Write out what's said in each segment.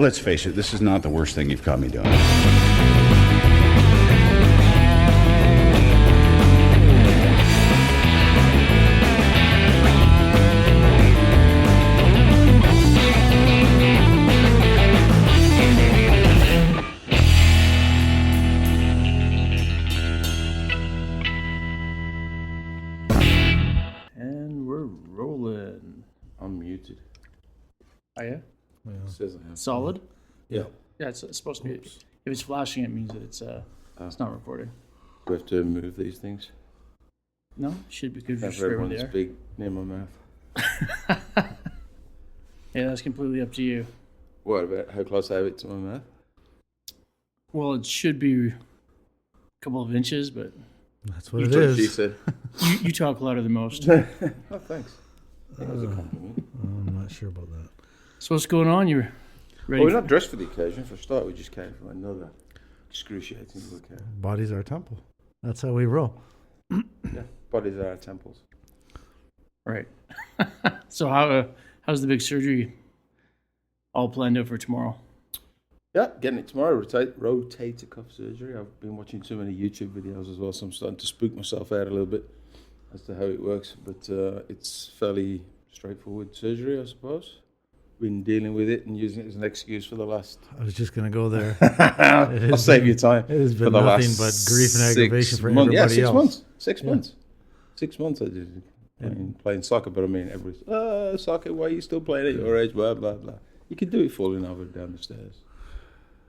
Let's face it, this is not the worst thing you've caught me doing. And we're rolling. I'm muted. Are you? Yeah. It says I am. Solid? Yeah. Yeah, it's supposed to be. If it's flashing, it means that it's not recording. Do I have to move these things? No, should be good for Have straight over everyone's there. big near my mouth. Yeah, that's completely up to you. What about how close I have it to my mouth? Well, it should be a couple of inches, but That's what it That's what she is. said. you talk louder than most. Oh, thanks. That was a compliment. I'm not sure about that. So what's going on? You're ready? Well, we're not dressed for the occasion. For a start, we just came from another excruciating lookout. Body's our temple. That's how we roll. Yeah, bodies are our temples. Right. So how's the big surgery all planned out for tomorrow? Yeah, getting it tomorrow. Rotator cuff surgery. I've been watching too many YouTube videos as well, so I'm starting to spook myself out a little bit as to how it works. But it's fairly straightforward surgery, I suppose. Been dealing with it and using it as an excuse for the last. I was just going to go there. I'll save you time. It has For been the nothing last but grief and 6 aggravation for months. everybody Yeah, 6 else. months. 6 Yeah. months. 6 months I did playing soccer, but I mean, everybody's, soccer, why are you still playing at your age, blah, blah, blah. You can do it falling over down the stairs.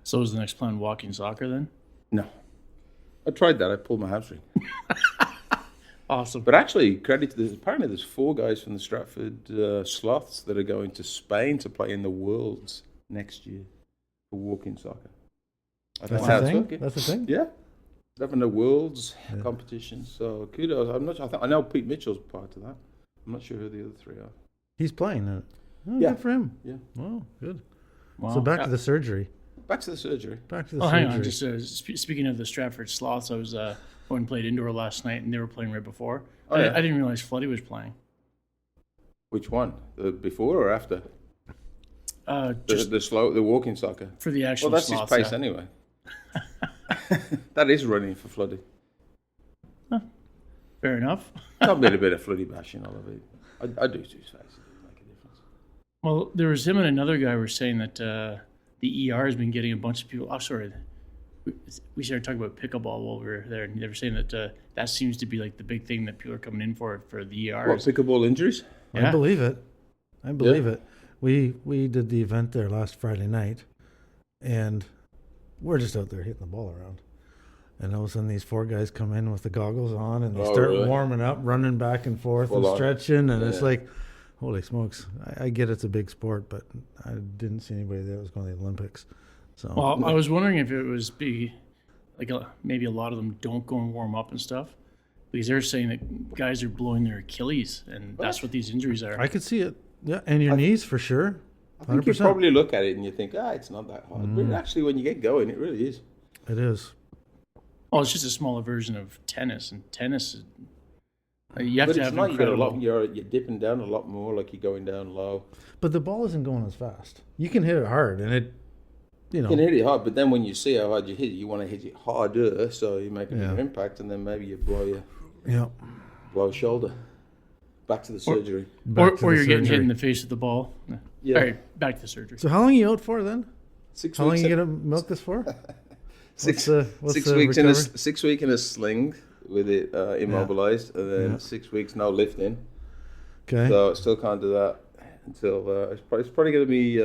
So is the next plan walking soccer then? No. I tried that. I pulled my hamstring. Awesome. But actually, credit to this. Apparently, there's 4 guys from the Stratford Sloths that are going to Spain to play in the Worlds next year for walking soccer. That's how a it's thing? working. That's a thing? Yeah. They're having a Worlds competition. So kudos. I'm not sure. I know Pete Mitchell's part of that. I'm not sure who the other 3 are. He's playing it. Oh, Yeah. Good for him. Yeah. Oh, good. Wow. So back to the surgery. Back to the surgery. Back to the Oh, surgery. hang on. Just speaking of the Stratford Sloths, I was went and played indoor last night, and they were playing right before. Oh, yeah. I didn't realize Floody was playing. Which one? The before or after? Just The walking soccer. for the actual Well, that's sloths. his pace yeah. anyway. That is running for Floody. Fair enough. Got a bit of Floody bashing all of it. I do too, so it doesn't make a difference. Well, there was him and another guy were saying that the ER has been getting a bunch of people. Oh, sorry. We started talking about pickleball while we were there, and they were saying that that seems to be like the big thing that people are coming in for the ER. What, pickleball injuries? Yeah. I believe it. I believe it. We did the event there last Friday night, and we're just out there hitting the ball around. And all of a sudden, these 4 guys come in with the goggles on, and they start really? warming up, running back and forth, Full and on. stretching. And it's Yeah. like, holy smokes! I get it's a big sport, but I didn't see anybody that was going to the Olympics. So Well, I was wondering if it was maybe a lot of them don't go and warm up and stuff, because they're saying that guys are blowing their Achilles, and that's what these injuries are. I could see it. Yeah, and your knees for sure. I think you probably look at it and you think, it's not that hard. Mm. But actually, when you get going, it really is. It is. Well, it's just a smaller version of tennis, and tennis is, you have But to it's have not. You got a incredible. lot. You're dipping down a lot more, like you're going down low. But the ball isn't going as fast. You can hit it hard, and it, You can hit it hard, but then when you see how hard you hit it, you want to hit it harder, so you make a bigger Yeah. impact, and then maybe you blow yeah. a shoulder. Back to the surgery. Back to Or the you're getting hit surgery. in the face with the ball. Yeah. All right, back to the surgery. So how long are you out for then? 6 How long weeks. are you gonna milk this for? Six, what's 6 the weeks in a recovery? 6 week in a sling with it immobilized, and then Yeah. 6 weeks no lifting. Okay. So I still can't do that until it's probably going to be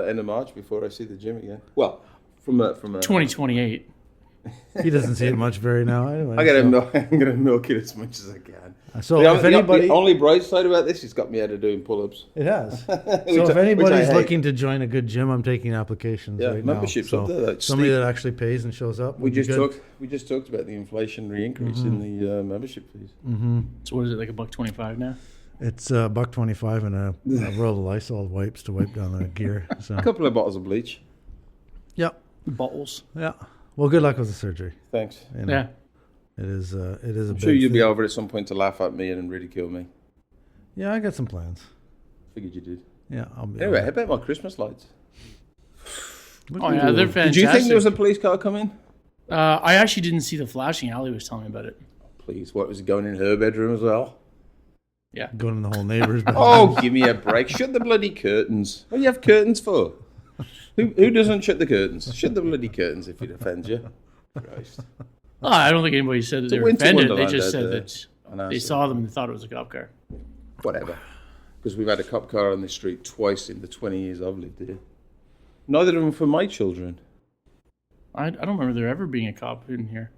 end of March before I see the gym again. Well, from a 2028. He doesn't see it much very now anyway. I'm going to milk it as much as I can. So The if only- anybody, the only bright side about this, it's got me out of doing pull-ups. it has. So Which if I anybody's hate. looking to join a good gym, I'm taking applications Yeah, right memberships now. up there, like somebody steep. that actually pays and shows up. We would be just good. talked about the inflationary increase in the membership fees. So what is it, like $1.25 now? It's $1.25 and a roll of Lysol wipes to wipe down the gear. So A couple of bottles of bleach. yeah, Bottles. yeah. Well, good luck with the surgery. Thanks. You know, Yeah. it is a I'm big sure you'll be thing. over at some point to laugh at me and ridicule me. Yeah, I got some plans. Figured you did. Yeah, I'll be. Anyway, how about my Christmas lights? Oh yeah, they're fantastic. Did you think there was a police car coming? I actually didn't see the flashing. Ali was telling me about it. Please, what was it going in her bedroom as well? Yeah. Going in the whole neighbor's bedroom. Oh, give me a break. Shut the bloody curtains. What do you have curtains for? Who doesn't shut the curtains? Shut the bloody curtains if it offends you. Christ. Oh, I don't think anybody said that they were winter offended. They wonderland just out said there. that they saw them and thought it was a cop car. Whatever. Because we've had a cop car on this street twice in the 20 years I've lived here. Neither of them for my children. I don't remember there ever being a cop in here.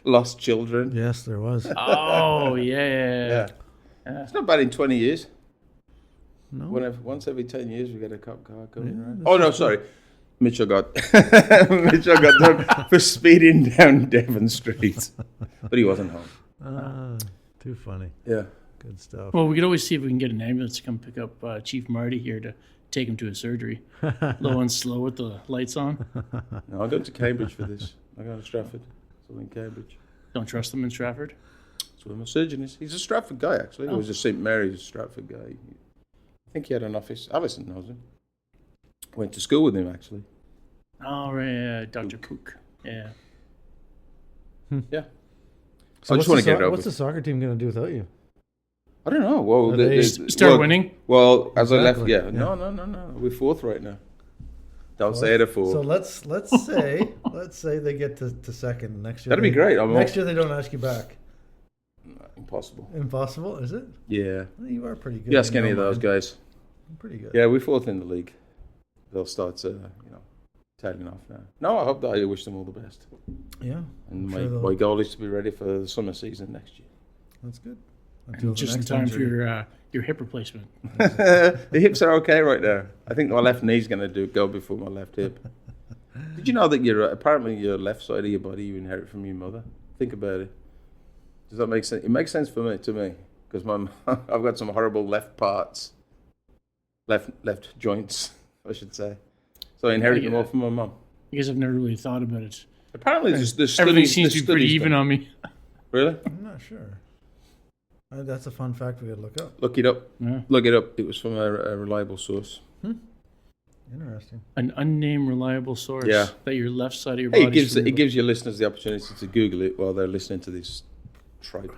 Lost children. Yes, there was. Oh, yeah. It's not bad in 20 years. No. Once every 10 years we get a cop car coming Yeah, around. Oh, no, sorry. Mitchell got done for speeding down Devon Street. But he wasn't home. Too funny. Yeah. Good stuff. Well, we could always see if we can get an ambulance to come pick up Chief Marty here to take him to a surgery. Low and slow with the lights on. No, I'm going to Cambridge for this. I'm going to Stratford. So I'm in Cambridge. Don't trust them in Stratford. That's where my surgeon is. He's a Stratford guy, actually. He was a St. Mary's Stratford guy. I think he had an office. Alison knows him. Went to school with him, actually. Oh, right, Dr. Pook. Yeah. Yeah. So I just want to get it over. what's the soccer team going to do without you? I don't know. Well, Start winning? Well, as Exactly. I left, yeah. No. We're fourth right now. Don't say it a fool. So let's say they get to second next year. That'd be great. Next year they don't ask you back. Impossible. Impossible, is it? Yeah. Well, you are pretty good. You ask in any your of those mind. guys. Pretty good. Yeah, we're fourth in the league. They'll start, tailing off now. No, I hope that I wish them all the best. Yeah. And I'm sure my goal is to be ready for the summer season next year. That's good. And just in time for your hip replacement. The hips are okay right now. I think my left knee's going to go before my left hip. Did you know that apparently your left side of your body you inherit from your mother? Think about it. Does that make sense? It makes sense to me because I've got some horrible left parts, left joints, I should say. So I inherit them all from my mum. I guess I've never really thought about it. Apparently, there's Everything studies. seems to be pretty even on me. Really? I'm not sure. That's a fun fact we got to look up. Look it up. Yeah. Look it up. It was from a reliable source. Interesting. An unnamed reliable source. Yeah. That your left side of your Hey, body. it gives your listeners the opportunity to Google it while they're listening to this tripe.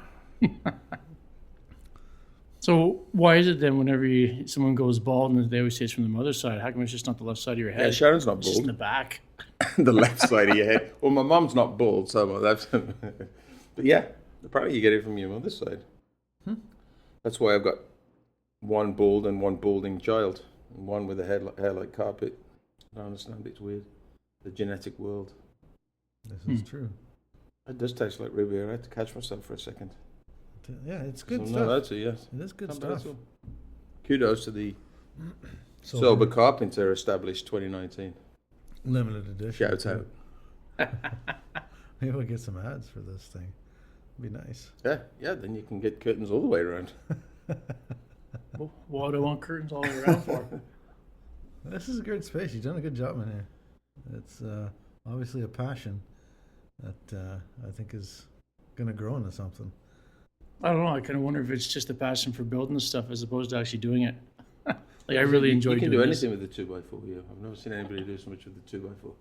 So why is it then whenever someone goes bald and they always say it's from the mother's side? How come it's just not the left side of your head? Yeah, Sharon's not It's just in bald. the back. The left side of your head. Well, my mum's not bald, so my left. But yeah, apparently you get it from your mother's side. That's why I've got one bald and one balding child, and one with a hair like carpet. I don't understand. It's weird. The genetic world. This is true. It does taste like ruby. I had to catch myself for a second. Yeah, it's good So, stuff. no, that's it. Yes. It is good Not bad stuff. at all. Kudos to the So Sober Carpenter established 2019. limited edition. Shout out. Maybe we'll get some ads for this thing. It'd be nice. Yeah. Then you can get curtains all the way around. Well, what do I want curtains all around for? This is a great space. You've done a good job in here. It's obviously a passion that I think is going to grow into something. I don't know. I kind of wonder if it's just a passion for building this stuff as opposed to actually doing it. Like I really enjoy You can doing do this. anything with the 2x4 here. I've never seen anybody do so much with the 2x4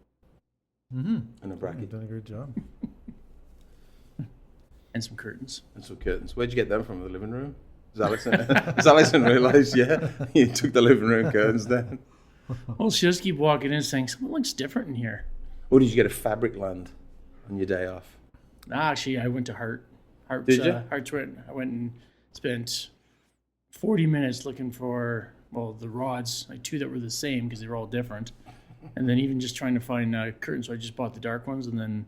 Mm-hmm. and a You've bracket done a great job. And some curtains. and some curtains. Where'd you get them from? The living room? Does Alison realise? Yeah, you took the living room curtains down. Well, she just keep walking in saying, something looks different in here. Or did you get a fabric land on your day off? Actually, I went to Hart. Hart's, Did you? Hart's went. I went and spent 40 minutes looking for, the rods, like two that were the same because they were all different. And then even just trying to find curtains. So I just bought the dark ones. And then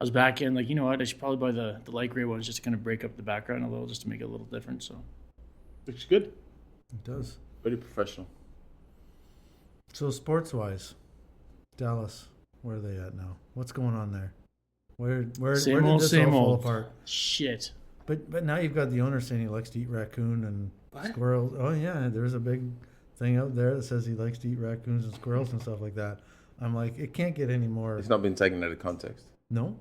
I was back in, like, you know what? I should probably buy the light gray ones just to kind of break up the background a little, just to make it a little different. So Looks good. It does. Very professional. So sports-wise, Dallas, where are they at now? What's going on there? Where same did old, this same all fall old. apart? Shit. But now you've got the owner saying he likes to eat raccoon and squirrels. Oh yeah, there's a big thing out there that says he likes to eat raccoons and squirrels and stuff like that. I'm like, it can't get any more. It's not been taken out of context. No,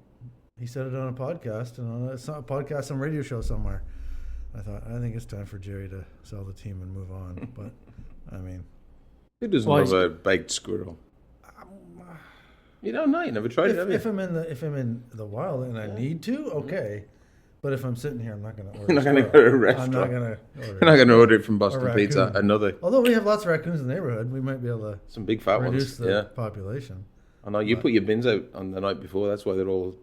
he said it on a podcast and on a podcast, some radio show somewhere. I think it's time for Jerry to sell the team and move on. But I mean, Who doesn't Well, love a baked squirrel? You don't know. You never tried it, have you? If I'm in the wild and I need to, okay. But if I'm sitting here, I'm not going to order. You're not going to go to a I'm restaurant. not going to You're order. not going to order it from Boston A Pizza. raccoon. Another. Although we have lots of raccoons in the neighborhood, we might be able to Some big fat reduce ones. the Yeah. population. I know. You put your bins out on the night before. That's why they're all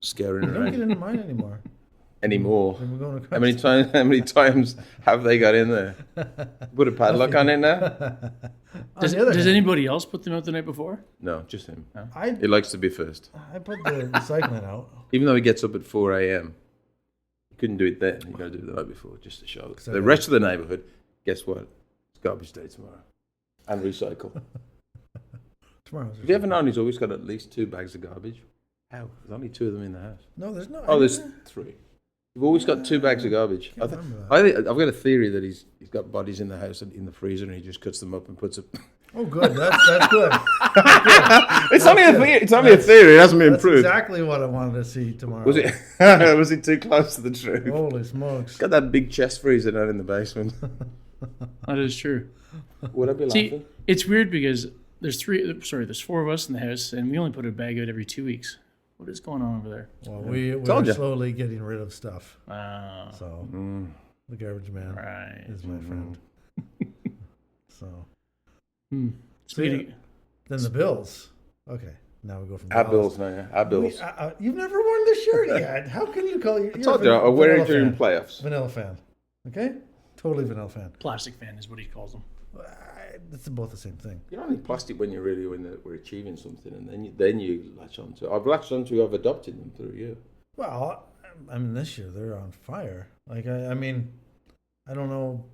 scaring They don't get around into mine anymore. anymore. Then we're going How many times have they got in there? Put a padlock on it now? Does anybody else put them out the night before? No, just him. I He likes to be first. put the recycling out. Even though he gets up at 4 a.m. You couldn't do it then. You got to do it the night before just to show. The rest of the neighbourhood, guess what? It's garbage day tomorrow. And recycle. Tomorrow's. Have you ever known he's always got at least 2 bags of garbage? How? There's only 2 of them in the house. No, there's no. Oh, there's 3. You've always got 2 bags of garbage. Can't remember that. I've got a theory that he's got bodies in the house and in the freezer, and he just cuts them up and puts it. Oh, good. That's good. It's only a theory. It's only a theory. It hasn't been That's proved. exactly what I wanted to see tomorrow. Was it? Was it too close to the truth? Holy smokes! Got that big chest freezer down in the basement. That is true. Would I be See, laughing? it's weird because there's 4 of us in the house, and we only put a bag out every 2 weeks. What is going on over there? Well, we're Told ya. slowly getting rid of stuff. So Mm. the garbage man Right. is my friend. So Speaking, then the bills. Okay, now we go from Our Dallas. bills now, yeah. Our bills. You've never worn the shirt yet. How can you call you? I told you, I wear it during playoffs. Vanilla fan. Okay, totally vanilla fan. plastic fan is what he calls them. It's both the same thing. You're only plastic when we're achieving something, and then you latch onto it. I've latched onto you. I've adopted them through you. Well, I mean, this year they're on fire. Like I mean, I don't know.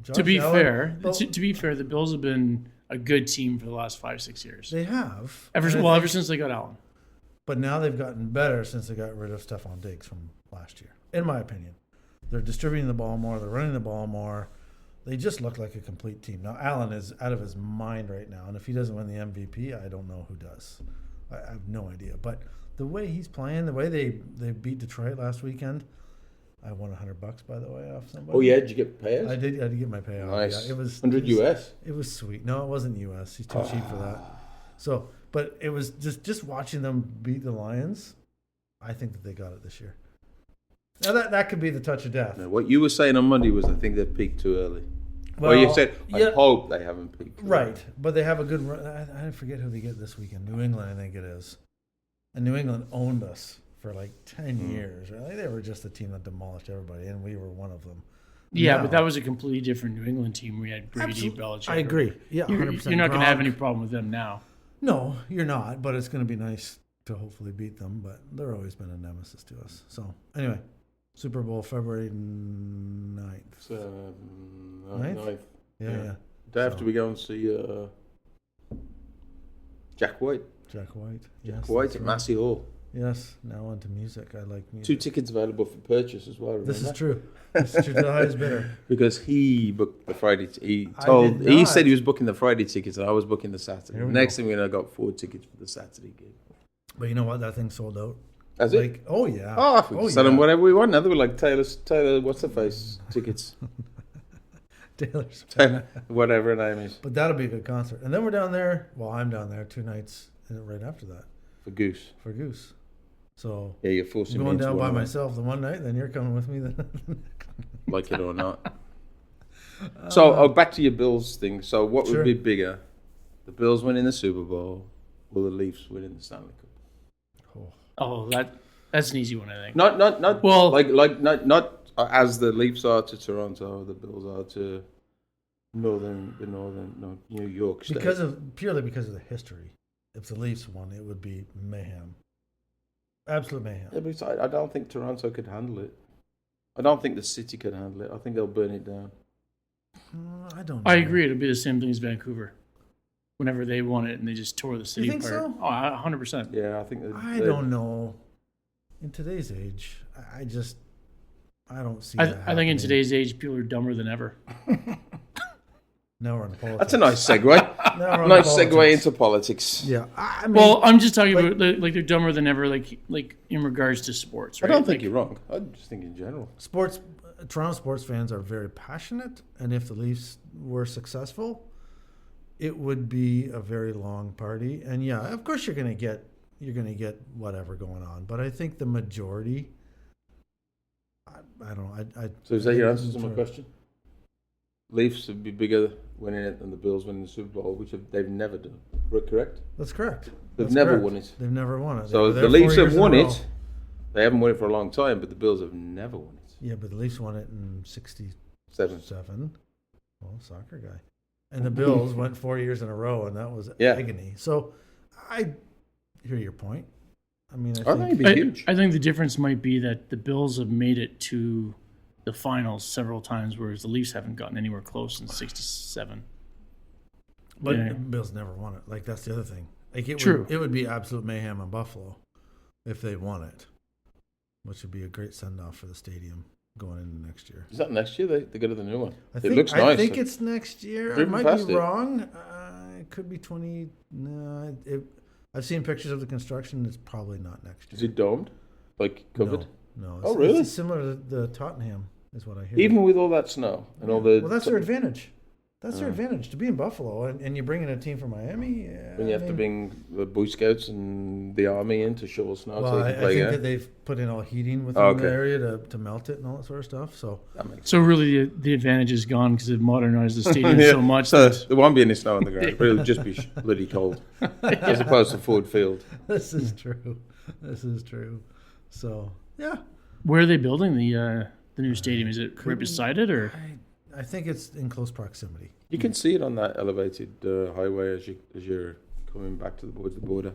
Josh To be Allen, fair, but to be fair, the Bills have been a good team for the last 5-6 years. they have Ever And I think- since they got Allen. But now they've gotten better since they got rid of Stephon Diggs from last year, in my opinion. They're distributing the ball more. They're running the ball more. They just look like a complete team. Now, Allen is out of his mind right now, and if he doesn't win the MVP, I don't know who does. I have no idea. But the way he's playing, the way they beat Detroit last weekend, I won $100, by the way, off somebody. Oh yeah, did you get paid? I did get my payout. Nice. Yeah, it was 100 US. It was sweet. No, it wasn't US. He's too cheap for that. So, but it was just watching them beat the Lions. I think that they got it this year. Now that could be the touch of death. No, what you were saying on Monday was I think they peaked too early. Well, you said I yeah. hope they haven't peaked. Too Right, early. but they have a good run. I forget who they get this weekend. New England, I think it is. And New England owned us for like 10 years. Right? Like they were just a team that demolished everybody, and we were one of them. Yeah, Now- but that was a completely different New England team. We had Brady, Absolutely. Belichick. I agree. Yeah, You're 100%. not going to have Gronk. any problem with them now. No, you're not, but it's going to be nice to hopefully beat them, but they're always been a nemesis to us. So, anyway, Super Bowl February 9th. So, Ninth? ninth. Yeah. Day after So- we go and see Jack White. Jack White. Jack White that's at right. Massey Hall. Yes, now on to music. I like 2 music. tickets available for purchase as well. Remember? This is true. This is true. The highest bidder. Because he booked the Friday. He I told. did He not. said he was booking the Friday tickets, and I was booking the Saturday. Here we Next go. thing we know, I got 4 tickets for the Saturday gig. But you know what? That thing sold out. That's it. Like, oh yeah. Oh, we can sell them yeah. whatever we want. Now they were like Taylor, what's her face tickets, Taylor Swift. Taylor, whatever her name is But that'll be a good concert. And then we're down there. Well, I'm down there 2 nights and right after that for Goose. for Goose. So Yeah, you're forcing I'm me going into down by one of them, myself the one night, then you're coming with me. Then like it or not. So, back to your Bills thing. So, what Sure. would be bigger, the Bills winning the Super Bowl, or the Leafs winning the Stanley Cup? Oh, that's an easy one, I think. Not Well- like not as the Leafs are to Toronto, the Bills are to New York State. purely because of the history. If the Leafs won, it would be mayhem. Absolute mayhem. Yeah, but I don't think Toronto could handle it. I don't think the city could handle it. I think they'll burn it down. I don't know. I agree. It'll be the same thing as Vancouver. Whenever they won it and they just tore the city think apart. so? Oh, 100%. Yeah, I think. I don't know. In today's age, I don't see that I think in happening. today's age, people are dumber than ever. Now we're in politics. That's a nice segue. Now we're on Nice politics. segue into politics. Yeah, I mean, Well, I'm just talking about like they're dumber than ever, like in regards to sports. I Right? don't think Like, you're wrong. I just think in general. Toronto sports fans are very passionate, and if the Leafs were successful, it would be a very long party, and yeah, of course you're gonna get whatever going on, but I think the majority. I don't know. So is that your answer to my question? Leafs would be bigger winning it than the Bills winning the Super Bowl, which they've never done. Correct? That's correct. They've That's never correct. won it. They've never won it. So the Leafs have won it. They haven't won it for a long time, but the Bills have never won it. Yeah, but the Leafs won it in '67. 7. Well, soccer guy. And the Bills went 4 years in a row, and that was agony. So I hear your point. I mean, I think it'd be huge. I think the difference might be that the Bills have made it to the finals several times, whereas the Leafs haven't gotten anywhere close since '67. But the Bills never won it. Like, that's the other thing. Like, it would be absolute mayhem in Buffalo if they won it, which would be a great send-off for the stadium going into next year. Is that next year? They go to the new one. It looks nice. I think it's next year. I might be wrong. It could be 20. No, I've seen pictures of the construction. It's probably not next year. Is it domed? Like covered? No. Oh, really? It's similar to the Tottenham, is what I hear. Even with all that snow and all the... Well, that's their advantage. That's their advantage, to be in Buffalo, and you bring in a team from Miami. When you have to bring the Boy Scouts and the Army in to shovel snow. Well, I think that they've put in all heating within the area to melt it and all that sort of stuff. So really, the advantage is gone because they've modernized the stadium so much. So there won't be any snow on the ground. But it'll just be bloody cold, as opposed to Ford Field. This is true. So yeah. Where are they building the new stadium? Is it right beside it, or? I think it's in close proximity. You can see it on that elevated highway as you're coming back towards the border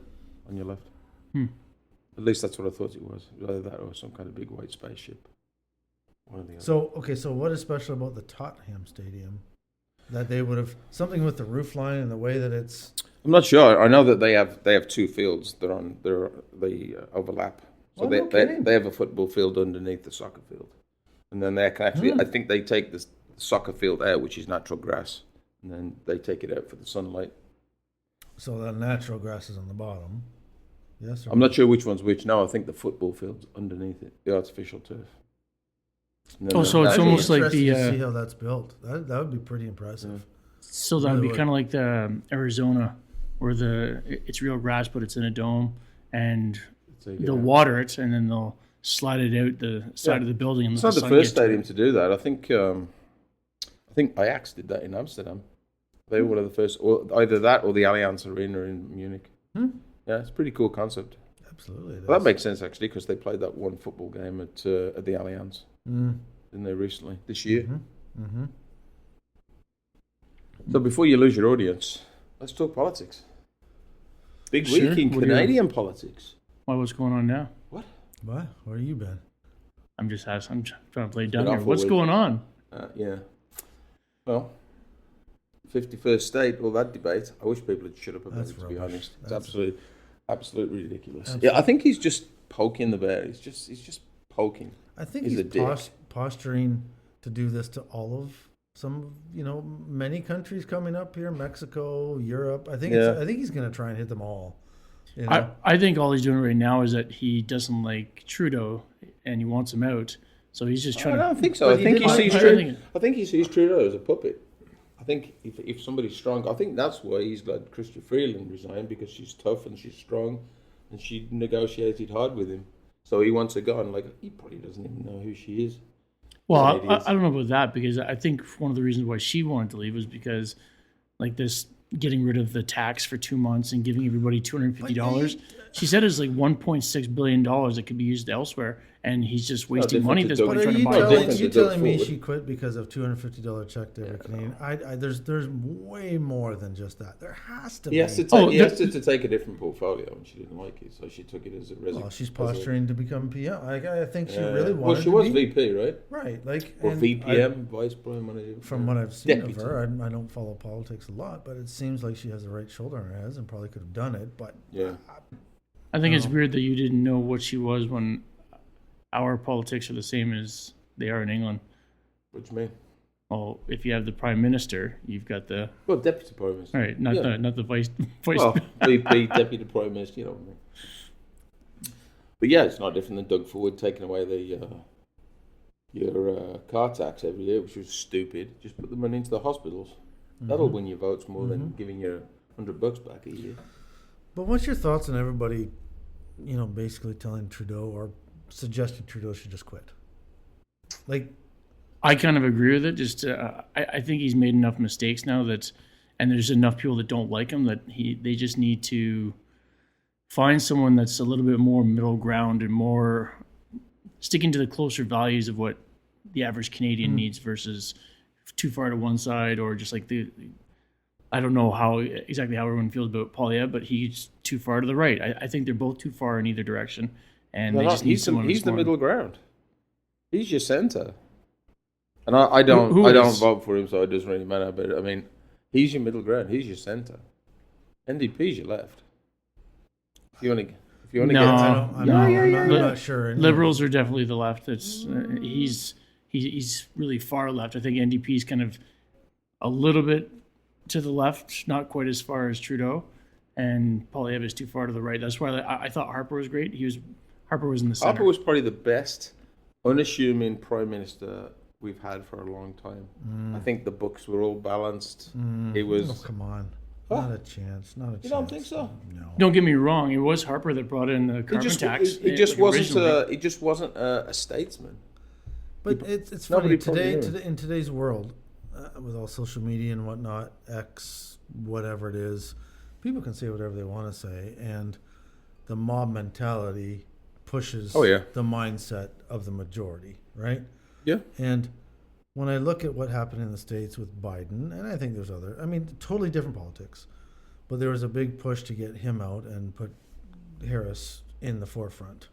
on your left. At least that's what I thought it was. Either that or some kind of big white spaceship. One or the other. So what is special about the Tottenham Stadium that they would have something with the roof line and the way that it's? I'm not sure. I know that they have two fields. They overlap. So they have a football field underneath the soccer field, and then they can actually. I think they take the soccer field out, which is natural grass, and then they take it out for the sunlight. So the natural grass is on the bottom. Yes. I'm not sure which one's which. No, I think the football field's underneath it, the artificial turf. So it's almost like the. To see how that's built. That would be pretty impressive. So that would be kind of like the Arizona, where it's real grass, but it's in a dome, and they'll water it, and then they'll slide it out the side of the building. And it's not the first stadium to do that. I think Ajax did that in Amsterdam. They were one of the first, or either that or the Allianz Arena in Munich. Yeah, it's a pretty cool concept. Absolutely. Well, that makes sense, actually, because they played that one football game at the Allianz, didn't they, recently, this year? So before you lose your audience, let's talk politics. Big week in Canadian politics. Why, what's going on now? What? Where have you been? I'm just asking. I'm trying to play down here. What's going on? Yeah. Well, 51st state, all that debate. I wish people would shut up about it, to be honest. It's absolutely ridiculous. Absolutely. Yeah, I think he's just poking the bear. He's just poking. I think he's posturing to do this to all of many countries coming up here, Mexico, Europe. I think he's going to try and hit them all. You know? I think all he's doing right now is that he doesn't like Trudeau and he wants him out. So he's just trying. I don't think so. I think he sees Trudeau as a puppet. I think if somebody's strong, I think that's why he's let Chrystia Freeland resign, because she's tough and she's strong, and she negotiated hard with him. So he wants her gone. Like, he probably doesn't even know who she is. Well, I don't know about that, because I think one of the reasons why she wanted to leave was because, like, this getting rid of the tax for 2 months and giving everybody $250. She said it's like $1.6 billion that could be used elsewhere, and he's just wasting money at this point trying to buy it. Are you telling me she quit because of $250 check to every Canadian? There's way more than just that. There has to be. He has to take a different portfolio, and she didn't like it, so she took it as a resignation. Well, she's posturing to become PM. I think she really wanted. Well, she was VP, right? Right, like or VPM, Vice Prime Manager. From what I've seen of her, I don't follow politics a lot, but it seems like she has the right shoulder on her head and probably could have done it. But yeah, I think it's weird that you didn't know what she was when our politics are the same as they are in England. What do you mean? Well, if you have the Prime Minister, you've got the... Well, Deputy Prime Minister. All right, not the Vice... Well, VP, Deputy Prime Minister, you know what I mean. But yeah, it's not different than Doug Ford taking away your car tax every year, which was stupid. Just put the money into the hospitals. That'll win you votes more than giving you $100 back a year. But what's your thoughts on everybody, basically telling Trudeau or suggesting Trudeau should just quit? Like, I kind of agree with it. Just I think he's made enough mistakes now and there's enough people that don't like him that they just need to find someone that's a little bit more middle ground and more sticking to the closer values of what the average Canadian needs versus too far to one side or just like I don't know exactly how everyone feels about Poilievre, but he's too far to the right. I think they're both too far in either direction, and they just need someone. He's the middle ground. He's your centre, and I don't vote for him, so it doesn't really matter. But I mean, he's your middle ground. He's your centre. NDP's your left. If you want to No, I'm not sure. Liberals are definitely the left. It's he's really far left. I think NDP is kind of a little bit to the left, not quite as far as Trudeau, and Poilievre is too far to the right. That's why I thought Harper was great. Harper was in the center. Harper was probably the best unassuming prime minister we've had for a long time. I think the books were all balanced. It was. Oh, come on. Not a chance. Not a chance. You don't think so? No. Don't get me wrong. It was Harper that brought in the carbon tax. It just wasn't a statesman. But it's funny today in today's world, with all social media and whatnot, X, whatever it is, people can say whatever they want to say, and the mob mentality pushes the mindset of the majority, right? Yeah. And when I look at what happened in the States with Biden, and I think there's totally different politics, but there was a big push to get him out and put Harris in the forefront.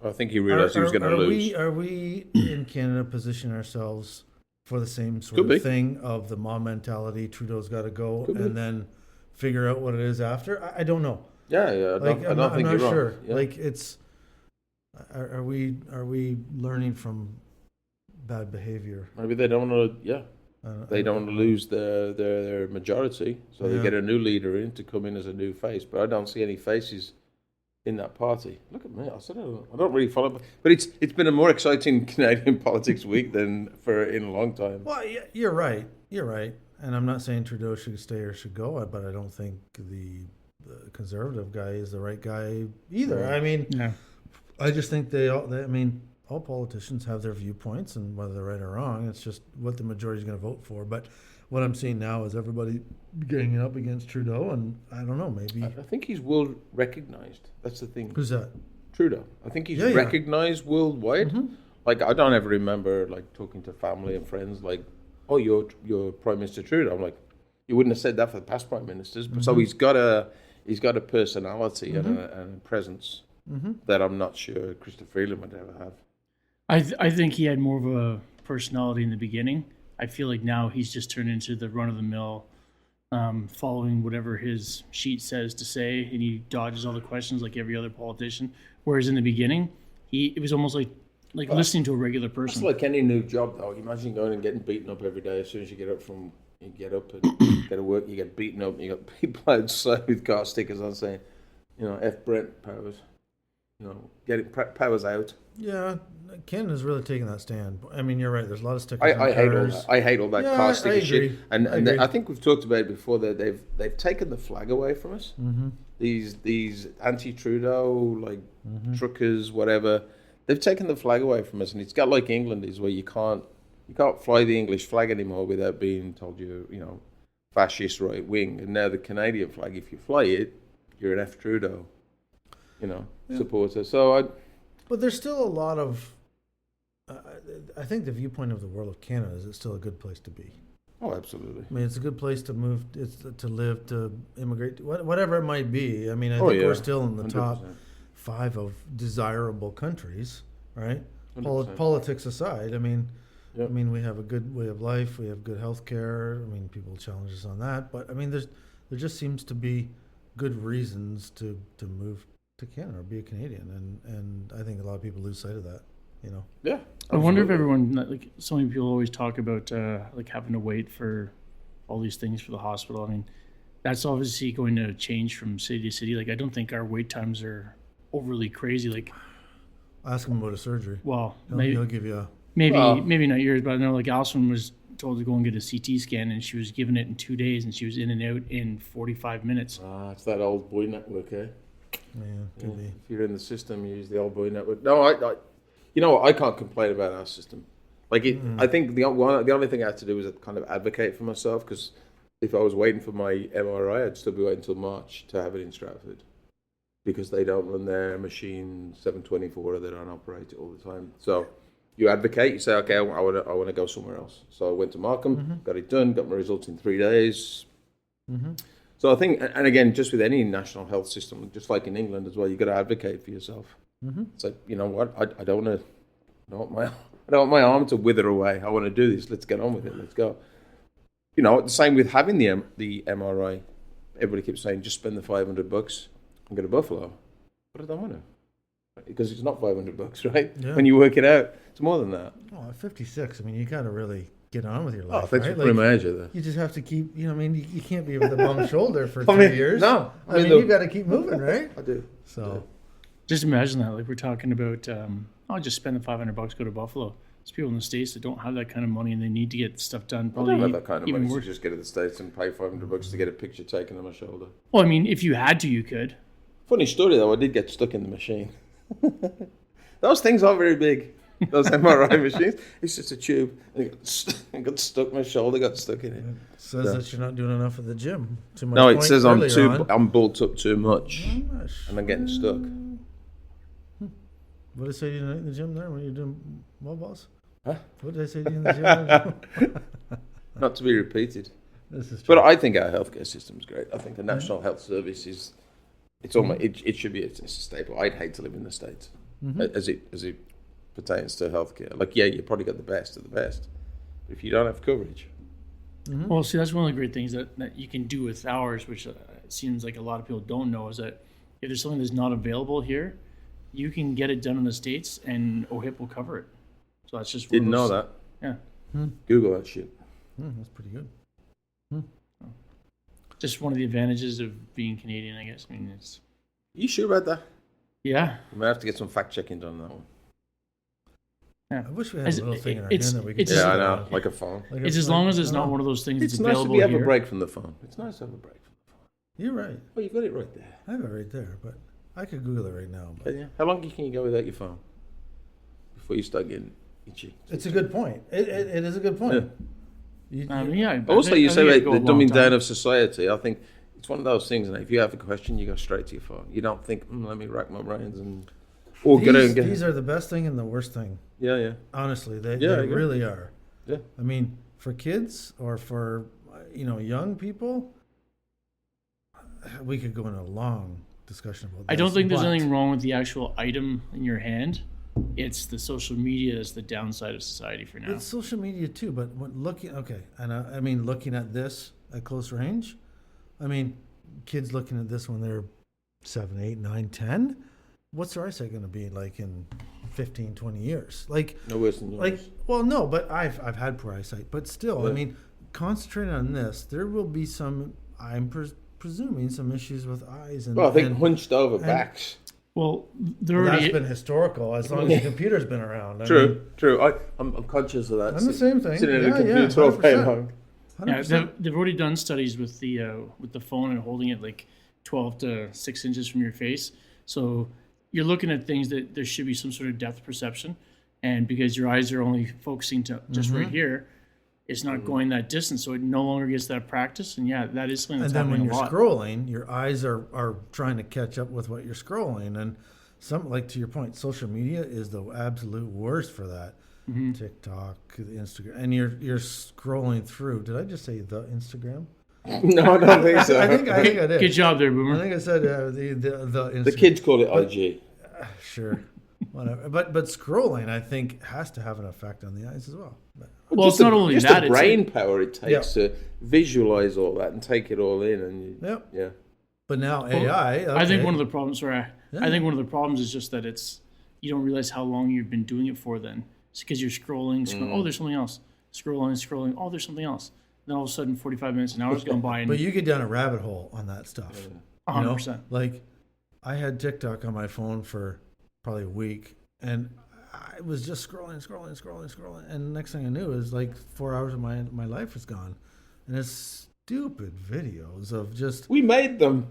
I think he realized he was going to lose. Are we in Canada positioning ourselves for the same sort of thing of the mob mentality? Trudeau's got to go and then figure out what it is after. I don't know. Yeah. I don't think you're sure. wrong. Yeah. Like it's, are we learning from bad behavior? Maybe they don't want to. Yeah. They don't want to lose their majority, so they get a new leader in to come in as a new face. But I don't see any faces in that party. Look at me. I said I don't really follow, but it's been a more exciting Canadian politics week than in a long time. Well, you're right. And I'm not saying Trudeau should stay or should go, but I don't think the conservative guy is the right guy either. I mean, I just think all politicians have their viewpoints, and whether they're right or wrong, it's just what the majority is going to vote for. But what I'm seeing now is everybody ganging up against Trudeau, and I don't know, maybe. I think he's world recognized. That's the thing. Who's that? Trudeau. I think he's recognized worldwide. Mm-hmm. Like, I don't ever remember talking to family and friends oh, you're Prime Minister Trudeau. I'm like, you wouldn't have said that for the past prime ministers. But so he's got a personality and a presence that I'm not sure Christopher Freeland would ever have. I think he had more of a personality in the beginning. I feel like now he's just turned into the run-of-the-mill, following whatever his sheet says to say, and he dodges all the questions like every other politician. Whereas in the beginning, it was almost like listening to a regular person. It's like any new job, though. Imagine going and getting beaten up every day. As soon as you get up and go to work, you get beaten up, and you got people outside with car stickers on saying, F Brent Powers. Get it Powers out. Yeah, Canada's really taking that stand. I mean, you're right. There's a lot of stickers. I hate all that. I hate all that car sticker shit. And I think we've talked about it before that they've taken the flag away from us. Mm-hmm. These anti-Trudeau truckers, whatever. They've taken the flag away from us, and it's got like England is where you can't fly the English flag anymore without being told you're fascist right wing. And now the Canadian flag, if you fly it, you're an F Trudeau. Supporter. So but there's still a lot of. I think the viewpoint of the world of Canada is it's still a good place to be. Oh, absolutely. I mean, it's a good place to move. It's to live, to immigrate, whatever it might be. I mean, I think we're still in the 100%. Top 5 of desirable countries, right? Politics aside, I mean, we have a good way of life. We have good health care. I mean, people challenge us on that, but I mean, there just seems to be good reasons to move to Canada or be a Canadian, and I think a lot of people lose sight of that. Yeah. I wonder if everyone so many people always talk about having to wait for all these things for the hospital. I mean, that's obviously going to change from city to city. I don't think our wait times are overly crazy. Ask him about a surgery. Well, he'll give you maybe not yours, but I know Alison was told to go and get a CT scan, and she was given it in 2 days, and she was in and out in 45 minutes. It's that old boy network, eh? Yeah, could be. If you're in the system, you use the old boy network. No, you know what? I can't complain about our system. Like, I think the only thing I had to do was kind of advocate for myself, because if I was waiting for my MRI, I'd still be waiting until March to have it in Stratford, because they don't run their machine 7/24, or they don't operate it all the time. So you advocate, you say, okay, I want to go somewhere else. So I went to Markham, got it done, got my results in 3 days. So I think, and again, just with any national health system, just like in England as well, you've got to advocate for yourself. It's like, you know what, I don't want my arm to wither away. I want to do this. Let's get on with it. Let's go. You know, the same with having the MRI. Everybody keeps saying, just spend the $500 and go to Buffalo. But I don't want to. Because it's not $500, right? Yeah. When you work it out, it's more than that. Oh, at 56, I mean, you got to really get on with your life. Thanks right? for putting my age there. You just have to keep, you know, I mean, you can't be with a bum shoulder for 3 years. No. I mean, you got to keep moving, right? I do. So, just imagine that. Like, we're talking about, I'll just spend the $500, go to Buffalo. There's people in the States that don't have that kind of money, and they need to get stuff done. Probably I don't have that kind of money worse. to just get to the States and pay $500 to get a picture taken on my shoulder. Well, I mean, if you had to, you could. Funny story, though, I did get stuck in the machine. Those things aren't very big, those MRI machines. It's just a tube. And got stuck, my shoulder got stuck in it. it says that you're not doing enough at the gym. Too much No, it says I'm I'm bulked up too much, and I'm getting stuck. What did I say to you in the gym there when you're doing wall balls? Huh? What did I say to you in the gym? Not to be repeated. This is true. But I think our healthcare system is great. I think the National Health Service is, it's almost, it should be, it's a staple. I'd hate to live in the States as it pertains to healthcare. Like, yeah, you probably got the best of the best. But if you don't have coverage. Well, see, that's one of the great things that you can do with ours, which it seems like a lot of people don't know, is that if there's something that's not available here, you can get it done in the States, and OHIP will cover it. So that's just Didn't know that. Yeah. Google that shit. That's pretty good. Just one of the advantages of being Canadian, I guess. I mean, it's You sure about that? yeah. We might have to get some fact checking done on that one. Yeah. I wish we had a little thing in our it's- hand that we could it's- just- Yeah, I know. Like a phone. like It's a- as long as like- it's not one of those things It's that's nice to available be have here. a break from the phone. It's nice to have a break from the phone. You're right. Oh, you got it right there. I have it right there, but I could Google it right now. But Yeah. How long can you go without your phone before you start getting itchy? it's a good point. It is a good point. Yeah. Also, you say it'd like go the a long dumbing time. down of society. I think it's one of those things. And if you have a question, you go straight to your phone. You don't think, let me rack my brains or get out and get. These are the best thing and the worst thing. Yeah. Honestly, they Yeah, I agree. really are. Yeah. I mean, for kids or for young people, we could go in a long discussion about that. I don't think there's anything wrong with the actual item in your hand. It's the social media that's the downside of society for now. It's social media too, but looking at this at close range, I mean, kids looking at this when they're 7, 8, 9, 10, what's their eyesight going to be like in 15, 20 years? Like, No worse than yours. well, no, but I've had poor eyesight, but still, Yeah. I mean, concentrating on this, there will be some, I'm presuming, some issues with eyes and. Well, I think and, hunched over and- backs. Well, well, that's been historical as long as the computer's been around. I mean, True. I'm conscious of that. I'm the same thing. Sitting at Yeah, a computer all 100%. day long. Yeah, 100%. they've already done studies with the phone and holding it like 12 to 6 inches from your face. So you're looking at things that there should be some sort of depth perception, and because your eyes are only focusing to just right here, it's not going that distance. So it no longer gets that practice. And yeah, that is something that's And then when happening you're a lot. scrolling, your eyes are trying to catch up with what you're scrolling. And like to your point, social media is the absolute worst for that. TikTok, the Instagram, and you're scrolling through. Did I just say the Instagram? No, I don't think so. I think I did. Good job there, I Boomer. think I said the Instagram. The kids call it IG. Sure, whatever. But scrolling, I think, has to have an effect on the eyes as well. But, Well, it's not only just that, the it's brain power it takes to visualize all that and take it all in. And Yep. yeah. but now AI. I think okay. one of the problems, I think one of the problems is just that you don't realize how long you've been doing it for. Then it's because you're scrolling. Oh, there's something else. Scrolling. Oh, there's something else. Then all of a sudden, 45 minutes, an hour's gone by, and But you get down a rabbit hole on that stuff. 100%. Like, I had TikTok on my phone for probably a week, and I was just scrolling, and next thing I knew is like 4 hours of my life was gone, and it's stupid videos of just. We made them.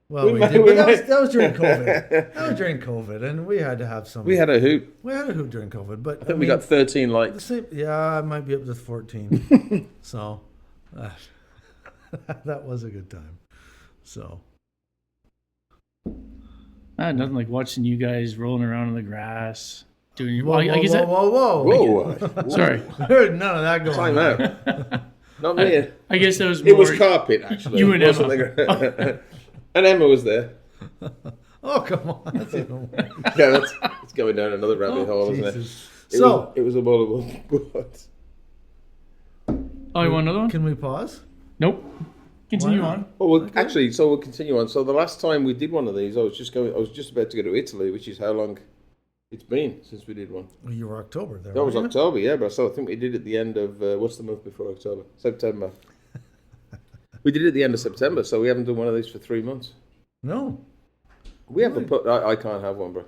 Well, we did, but that was during COVID. That was during COVID, and we had to have some. We had a hoot. We had a hoot during COVID, but I think we got 13 the likes. same, yeah, I might be up to 14. So that was a good time. So Nothing like watching you guys rolling around in the grass, doing your. whoa, I guess that- Whoa. Sorry, none of that going Time on. out. Not me. I guess that was more. It was carpet, actually. You and It wasn't Emma. the- and Emma was there. Oh, come on. That's even worse. Yeah, that's going down another rabbit hole, isn't it? Jesus. It was a ball of but Oh, you want another one? Can we pause? Nope. Continue Why not? on. Well, we'll continue on. So the last time we did one of these, I was just about to go to Italy, which is how long it's been since we did one. Well, you were October there. That was weren't you? October, yeah, but I think we did it at the end of what's the month before October? September. We did it at the end of September, so we haven't done one of these for 3 months. No. We haven't put. I can't have one, bro.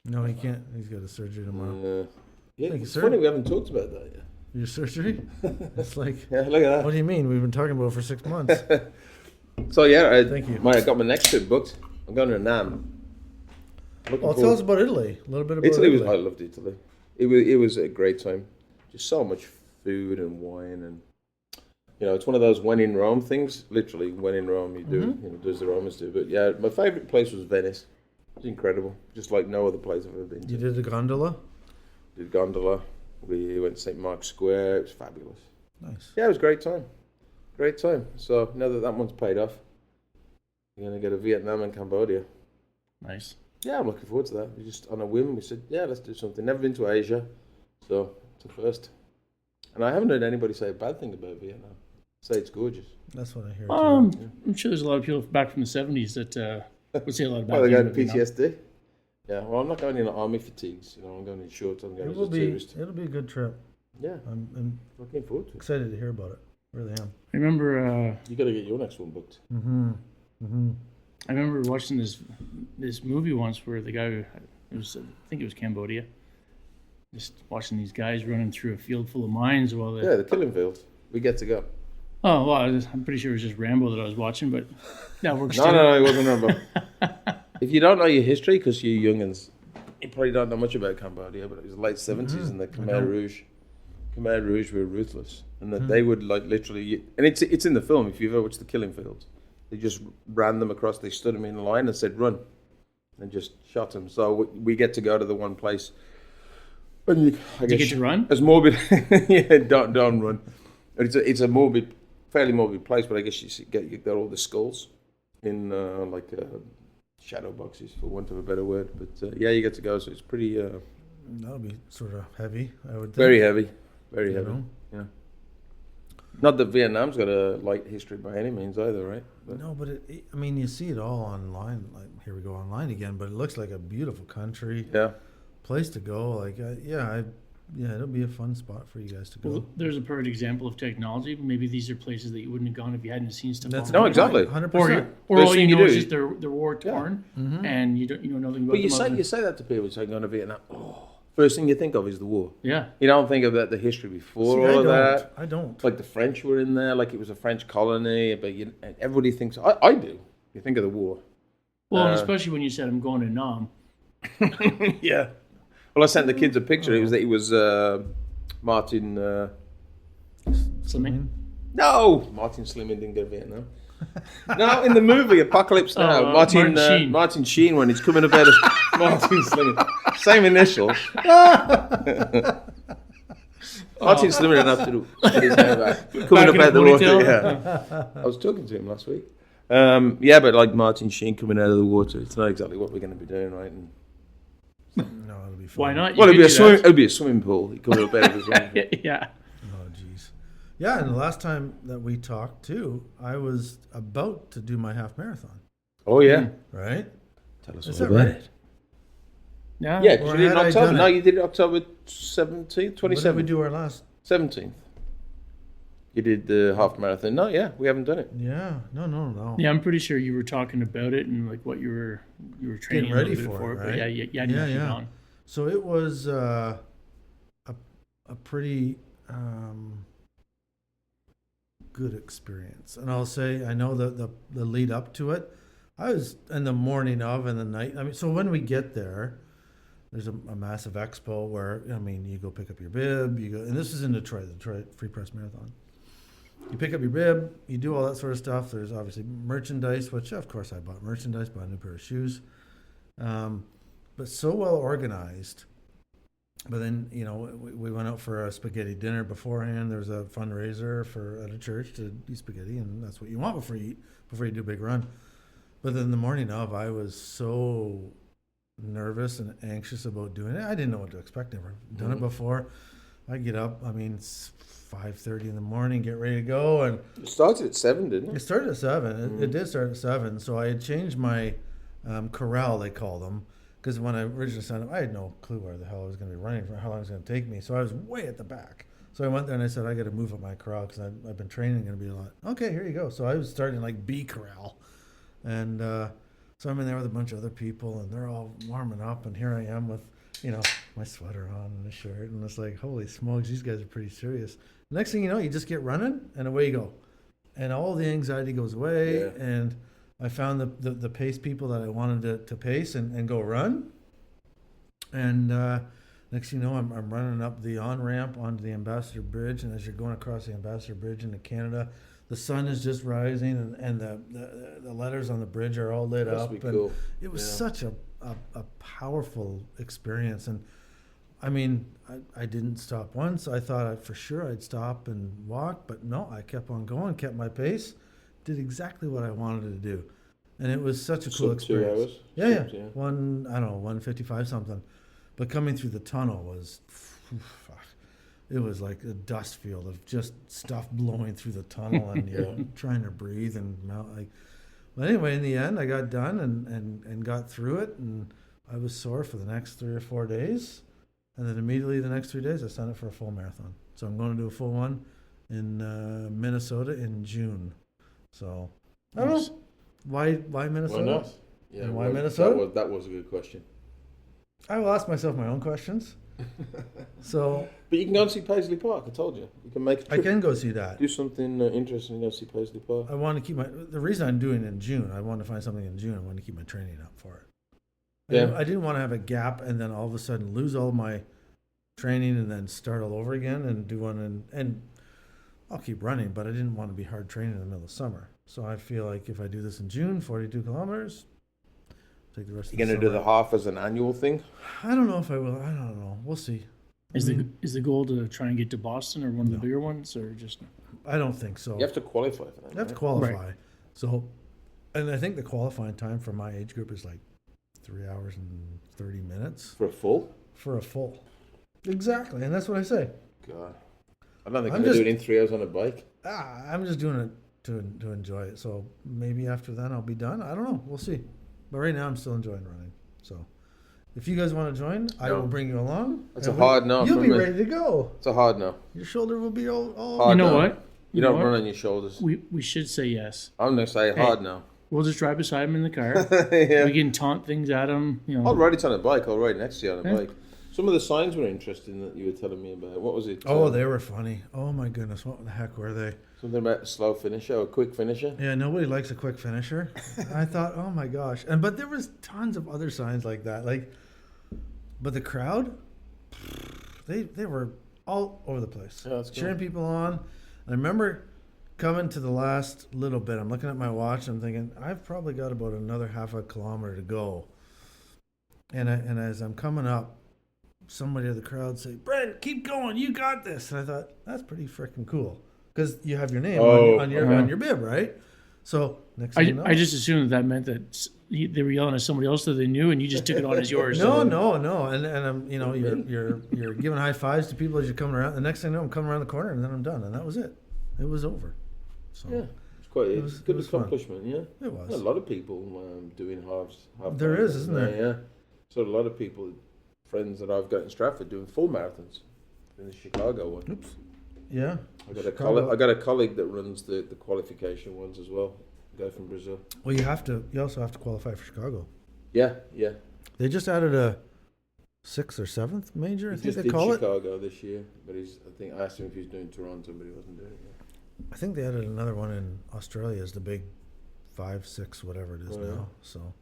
No, he can't. He's got a surgery tomorrow. Yeah, Thank you, it's sir. funny we haven't talked about that yet. Your surgery? It's like, Yeah, look at what do you mean? We've been talking about it for 6 months. that. So yeah, Thank you. I got my next trip booked. I'm going to Nam. Well, tell us about Italy. A little bit about Italy Italy. was. I loved Italy. It was a great time. Just so much food and wine, and it's one of those when in Rome things. Literally, when in Rome, you do do as the Romans do. But yeah, my favorite place was Venice. It was incredible, just like no other place I've ever been to. You did the gondola? Did gondola. We went to St. Mark's Square. It was fabulous. Nice. Yeah, it was a great time. Great time. So now that one's paid off, we're going to go to Vietnam and Cambodia. Nice. Yeah, I'm looking forward to that. We just on a whim, we said, yeah, let's do something. Never been to Asia, so it's a first. And I haven't heard anybody say a bad thing about Vietnam. Say it's gorgeous. That's what I hear too. I'm sure there's a lot of people back from the 70s that would say a lot about Oh, they got about Vietnam. PTSD? Yeah, well, I'm not going in army fatigues. I'm going in shorts. I'm going as a tourist. It'll be a good trip. Yeah, I'm looking forward to it. excited to hear about it. Really am. I remember You got to get your next one booked. I remember watching this movie once where the guy, I think it was Cambodia, just watching these guys running through a field full of mines while they. Yeah, the killing fields. We get to go. Oh well, I'm pretty sure it was just Rambo that I was watching, but that works too. No, it wasn't Rambo. If you don't know your history, because you youngins, you probably don't know much about Cambodia, but it was the late 70s and the Khmer Rouge were ruthless. And that they would like literally, and it's in the film, if you've ever watched the killing fields, they just ran them across, they stood them in a line and said, run, and just shot them. So we get to go to the one place. And you get to run? As morbid, yeah, don't run. It's a fairly morbid place, but I guess you get all the skulls in shadow boxes, for want of a better word. But yeah, you get to go, so it's pretty. That'll be sort of heavy, I would think. Very heavy, very heavy. know? Yeah. Not that Vietnam's got a light history by any means either, right? But No, but I mean, you see it all online. Like, here we go online again, but it looks like a beautiful country, yeah, place to go. Like, it'll be a fun spot for you guys to go. Well, there's a perfect example of technology. Maybe these are places that you wouldn't have gone if you hadn't seen stuff. That's online. No, exactly. 100%. Or First all thing you you know is do- just they're war torn, and you know nothing about but you them. say that to people saying going to Vietnam. Oh, first thing you think of is the war. Yeah. You don't think of the history before See, all of that. I don't. Like the French were in there, like it was a French colony, but and everybody thinks. I do. You think of the war. Well, especially when you said I'm going to Nam. Yeah. Well, I sent the kids a picture. It was Martin. Slimming. No, Martin Slimming didn't go to Vietnam. No, in the movie Apocalypse Now, Martin Sheen. Martin Sheen when he's coming up out of Martin Slimming, same initials. Martin Slimming didn't have to put his hair back. Coming up in a out the water. ponytail. Yeah, I was talking to him last week. Yeah, but like Martin Sheen coming out of the water, it's not exactly what we're going to be doing, right? And, No, it'll be fun. Why not? You well, could do that. it'd be a swimming pool. He'd come up out of the swimming pool. Yeah. Oh, jeez. Yeah, and the last time that we talked, too, I was about to do my half marathon, Oh yeah, right? tell us Is all that about right? it. Yeah. Yeah, because Or you did it in had I October. done No, it? you did it October 17th, When did we 27th, do our last? 17th. You did the half marathon. No, yeah, we haven't done it. Yeah, no. Yeah, I'm pretty sure you were talking about it and like what you were training Getting ready a little bit for it, But right? yeah, you hadn't actually Yeah. gone. So it was a pretty good experience. And I'll say, I know that the lead up to it, I was in the morning of and the night. I mean, so when we get there, there's a massive expo where, I mean, you go pick up your bib, you go, and this is in Detroit, the Detroit Free Press Marathon. You pick up your bib, you do all that sort of stuff. There's obviously merchandise, which of course I bought merchandise, bought a new pair of shoes. But so well organized. But then, you know, we went out for a spaghetti dinner beforehand. There was a fundraiser at a church to eat spaghetti, and that's what you want before you do a big run. But then the morning of, I was so nervous and anxious about doing it. I didn't know what to expect. Never done it before. I get up, I mean, it's 5:30 in the morning, get ready to go. And it started at 7, didn't it? It started at 7. It did start at 7. So I had changed my corral, they call them. Because when I originally signed up, I had no clue where the hell I was going to be running for, how long it was going to take me. So I was way at the back. So I went there and I said, I got to move up my corral because I've been training going to be a lot. Okay, here you go. So I was starting like B corral. And so I'm in there with a bunch of other people and they're all warming up. And here I am with, you know, my sweater on and a shirt. And it's like, holy smokes, these guys are pretty serious. Next thing you know, you just get running and away you go. And all the anxiety goes away. Yeah. And I found the pace people that I wanted to pace and go run. And next thing you know, I'm running up the on-ramp onto the Ambassador Bridge. And as you're going across the Ambassador Bridge into Canada, the sun is just rising and the letters on the bridge are all lit up. Be and cool. it was such a powerful experience. And I mean, I didn't stop once. I thought for sure I'd stop and walk. But no, I kept on going, kept my pace. Did exactly what I wanted to do, and it was such a cool experience. 2 hours. Yeah. 1:55 something, but coming through the tunnel was, it was like a dust field of just stuff blowing through the tunnel, and you're trying to breathe and melt. But anyway, in the end, I got done and got through it, and I was sore for the next 3 or 4 days, and then immediately the next 3 days, I signed up for a full marathon. So I'm going to do a full one in Minnesota in June. So, I don't know. Why Minnesota? Why not? Yeah, and why Minnesota? That was a good question. I will ask myself my own questions. So, but you can go and see Paisley Park. I told you. You can make a trip. I can go see that. Do something interesting and go see Paisley Park. I want to keep the reason I'm doing it in June, I want to find something in June. I want to keep my training up for it. Yeah. I didn't want to have a gap and then all of a sudden lose all my training and then start all over again and do one and I'll keep running, but I didn't want to be hard training in the middle of summer. So I feel like if I do this in June, 42 kilometers, take the rest of the You're going to do the half as an annual thing? I don't know if I will. I don't know. We'll see. Is the goal to try and get to Boston or one of the bigger ones, or just? I don't think so. You have to qualify for that. You have to qualify. Right. So, and I think the qualifying time for my age group is like 3 hours and 30 minutes. For a full? For a full. Exactly. And that's what I say. God. I don't think I'm going to do it in 3 hours on a bike. I'm just doing it to enjoy it. So maybe after then I'll be done. I don't know. We'll see. But right now I'm still enjoying running. So if you guys want to join, I will bring you along. It's a hard no. You'll be ready to go. It's a hard no. Your shoulder will be all you know what? You don't run on your shoulders. We should say yes. I'm going to say hard no. We'll just drive beside him in the car. Yeah. We can taunt things at him. You know. I'll ride it on a bike. I'll ride next to you on a bike. Some of the signs were interesting that you were telling me about. What was it? Oh, they were funny. Oh my goodness, what the heck were they? Something about a slow finisher or a quick finisher. Yeah, nobody likes a quick finisher. I thought, oh my gosh, but there was tons of other signs like that. But the crowd, they were all over the place, cheering people on. And I remember coming to the last little bit. I'm looking at my watch. I'm thinking I've probably got about another half a kilometer to go. And as I'm coming up, somebody in the crowd say, "Brent, keep going, you got this." And I thought, that's pretty freaking cool. Because you have your name on your bib, right? So next thing you know, I just assumed that meant that they were yelling at somebody else that they knew, and you just took it on as yours. No. And you're giving high fives to people as you're coming around. The next thing I know, I'm coming around the corner, and then I'm done, and that was it. It was over. So yeah, it's quite a good accomplishment. Fun. Yeah, it was. A lot of people doing halves. There is, isn't there? Yeah. So a lot of people, friends that I've got in Stratford, doing full marathons. In the Chicago one. Oops. Yeah. I got a colleague that runs the qualification ones as well. A guy from Brazil. Well, you also have to qualify for Chicago. Yeah. They just added a 6th or 7th major, I He think just they did call it. Chicago this year, but I asked him if he was doing Toronto, but he wasn't doing it yet. I think they added another one in Australia as the big 5, 6, whatever it is Oh, yeah. now. So,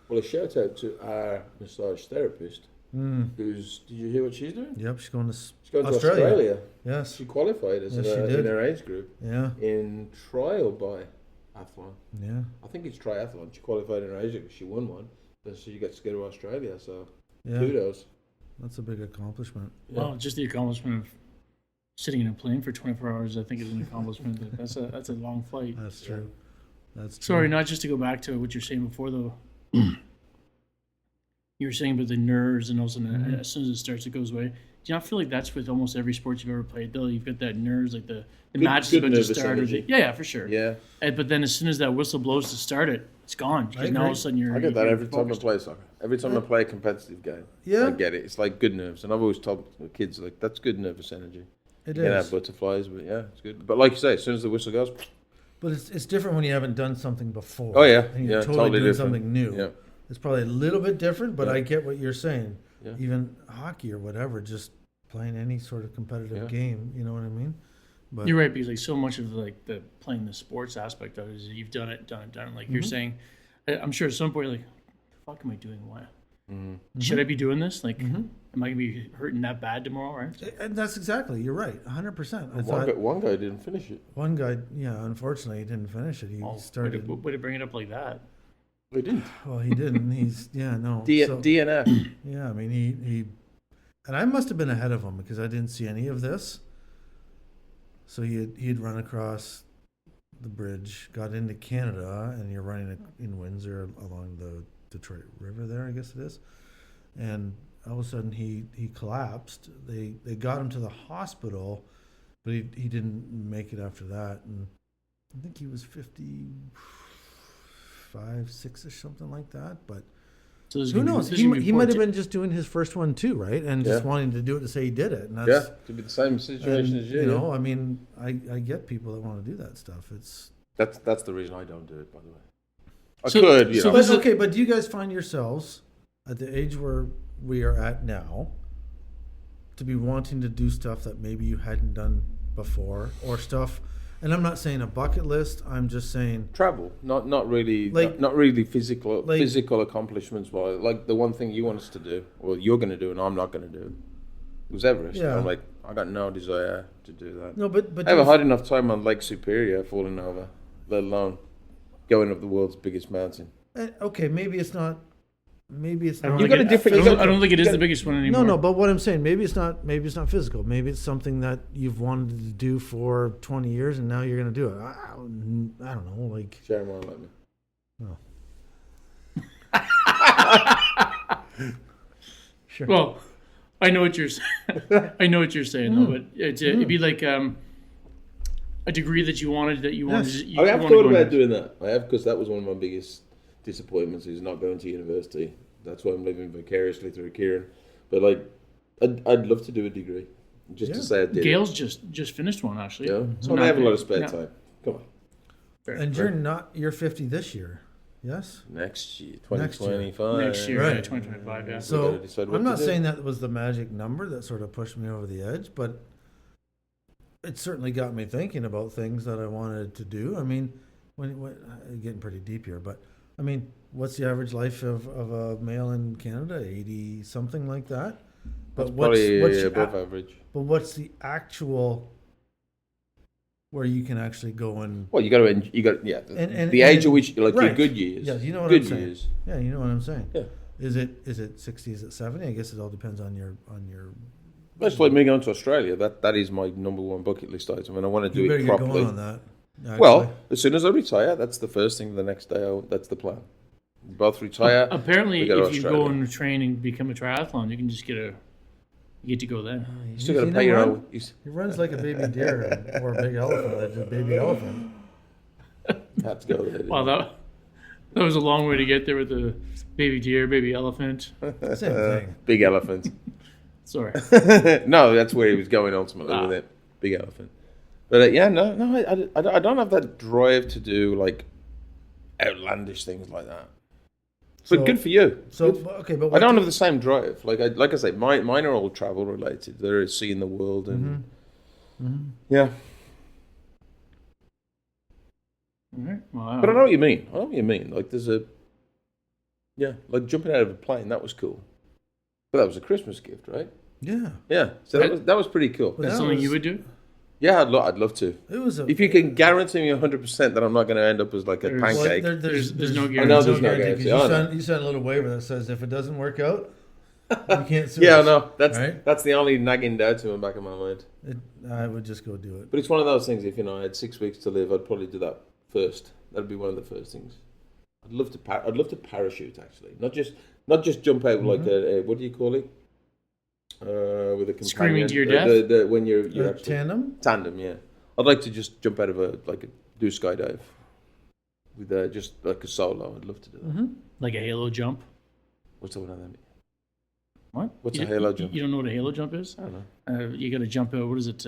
Well, a shout out to our massage therapist, mm, who's, did you hear what she's doing? yep, she's going to She's going to Australia. Australia. Yes, She qualified as Yes, she in did. her age group yeah, in triathlon. yeah. I think it's triathlon. She qualified in her age group. She won one. So she gets to go to Australia. So Yeah, kudos. that's a big accomplishment. Yeah. Well, just the accomplishment of sitting in a plane for 24 hours, I think, is an accomplishment. That's a long flight. That's true. That's true. Sorry, not just to go back to what you're saying before, though. You were saying about the nerves, and also as soon as it starts, it goes away. Do you not feel like that's with almost every sport you've ever played, though? You've got that nerves, like the match is good about to nervous start. energy. Yeah, for sure. Yeah. But then as soon as that whistle blows to start it, it's gone. Because now all of a sudden you're. I get that you're every time I focused. play soccer. Every time I play a competitive game, Yeah. I get it. It's like good nerves. And I've always told the kids, like, that's good nervous energy. It You can have is. butterflies, but yeah, it's good. But like you say, as soon as the whistle goes, But it's different when you haven't done something before. oh yeah, And you're yeah, totally doing different. something new. Yeah. It's probably a little bit different, but Yeah. I get what you're saying. Yeah. Even hockey or whatever, just playing any sort of competitive Yeah. game, you know what I mean? But You're right, because like so much of like the playing the sports aspect of it is you've done it. Like you're saying, I'm sure at some point you're like, the fuck am I doing? What? Should I be doing this? Like, am I gonna be hurting that bad tomorrow? Right? and that's exactly, you're right, 100%. I One thought guy, one guy didn't finish it. one guy, yeah, unfortunately, he didn't finish it. He Oh, started. way to bring it up like that. He didn't. Well, he didn't. He's no. So- DNF. Yeah, I mean, he, and I must have been ahead of him because I didn't see any of this. So he'd run across the bridge, got into Canada, and you're running in Windsor along the Detroit River there, I guess it is. And all of a sudden he collapsed. They got him to the hospital, but he didn't make it after that. And I think he was 55, 6-ish, something like that. But So there's who gonna be- knows? there's He, gonna be he might have more been just doing his first one too, right? And just Yeah. wanting to do it to say he did it. And Yeah, that's, to be the same situation and, as you. you know, I mean, I get people that want to do that stuff. It's That's the reason I don't do it, by the way. I So- could, you so know. this is- okay, but do you guys find yourselves at the age where we are at now to be wanting to do stuff that maybe you hadn't done before, or stuff? And I'm not saying a bucket list. I'm just saying Travel, not really, Like- not really physical like- physical accomplishments. But like the one thing you want us to do, or you're going to do, and I'm not going to do, was Everest. Yeah. I'm like, I got no desire to do that. no, but I haven't had enough time on Lake Superior falling over, let alone going up the world's biggest mountain. okay, maybe it's not. Maybe it's I don't not. You think got a different- I you don't, got- I don't think it is you the got- biggest one anymore. No, but what I'm saying, maybe it's not. Maybe it's not physical. Maybe it's something that you've wanted to do for 20 years, and now you're going to do it. I don't know. Like, Sharon won't let me. sure. Well, I know what you're saying. I know what you're saying, though. But it'd be like a degree that you wanted. Yes. You I have wanted thought to go about into. doing that. I have, because that was one of my biggest disappointments, is not going to university. That's why I'm living vicariously through Kieran. But like, I'd love to do a degree, just to Yeah. say I did. Gail's just finished one actually. Yeah, so Not I have a lot big. of spare Yeah. time. Come on, Fair. And you're 50 this year, yes? next year, Next year. 2025. Next year, Right. yeah, 2025. Yeah. So gotta decide what I'm to not do. saying that was the magic number that sort of pushed me over the edge, but it certainly got me thinking about things that I wanted to do. I mean, when getting pretty deep here, but I mean, what's the average life of a male in Canada? 80 something like that. That's But probably what's the above average. but what's the actual where you can actually go and Well, you got to, yeah, And- the age and- at which, like your right. good years. Yeah, you know what good I'm saying. years. yeah, you know what I'm saying. Yeah. Is it 60? Is it 70? I guess it all depends on your. That's like me going to Australia. That is my number one bucket list item, and I want to do You better it get properly. going on that. Actually. Well, as soon as I retire, that's the first thing. The next day, that's the plan. We both retire. Apparently, we go to if you go Australia. and train and become a triathlon, you can just you get to go then. You still got to pay your own. He runs like a baby deer or a big elephant, like a baby elephant. Have to go there. Wow, that was a long way to get there with the baby deer, baby elephant. Same thing. Big elephant. Sorry. No, that's where he was going ultimately Ah. with it. Big elephant. But yeah, no, I don't have that drive to do like outlandish things like that. But good for you. So Good. okay, but I what don't do- have the same drive. Like I say, mine are all travel related. They're seeing the world and yeah. All right. Well, But I know what you mean. I know what you mean. Like there's like jumping out of a plane. That was cool. But that was a Christmas gift, right? Yeah, Yeah. So that was pretty cool. But that's that something you was- would do. Yeah, I'd love to. it was a. If you can guarantee me 100% that I'm not going to end up as like a There's- Well, pancake. There's no I guarantee. know there's no guarantee. 'cause I You know. send a little waiver that says if it doesn't work out, you can't sue Yeah, us. no, Right? that's the only nagging doubt in the back of my mind. I would just go do it. But it's one of those things. If I had 6 weeks to live, I'd probably do that first. That'd be one of the first things. I'd love to parachute actually, not just jump out like a what do you call it? With a companion. Screaming to your death? When you're actually Tandem. yeah. I'd like to just jump out of do skyddive with just like a solo. I'd love to do that. Like a halo jump. What's that one of them? What? What's You a don't- halo jump? You don't know what a halo jump is? I don't know. You got to jump out. What is it?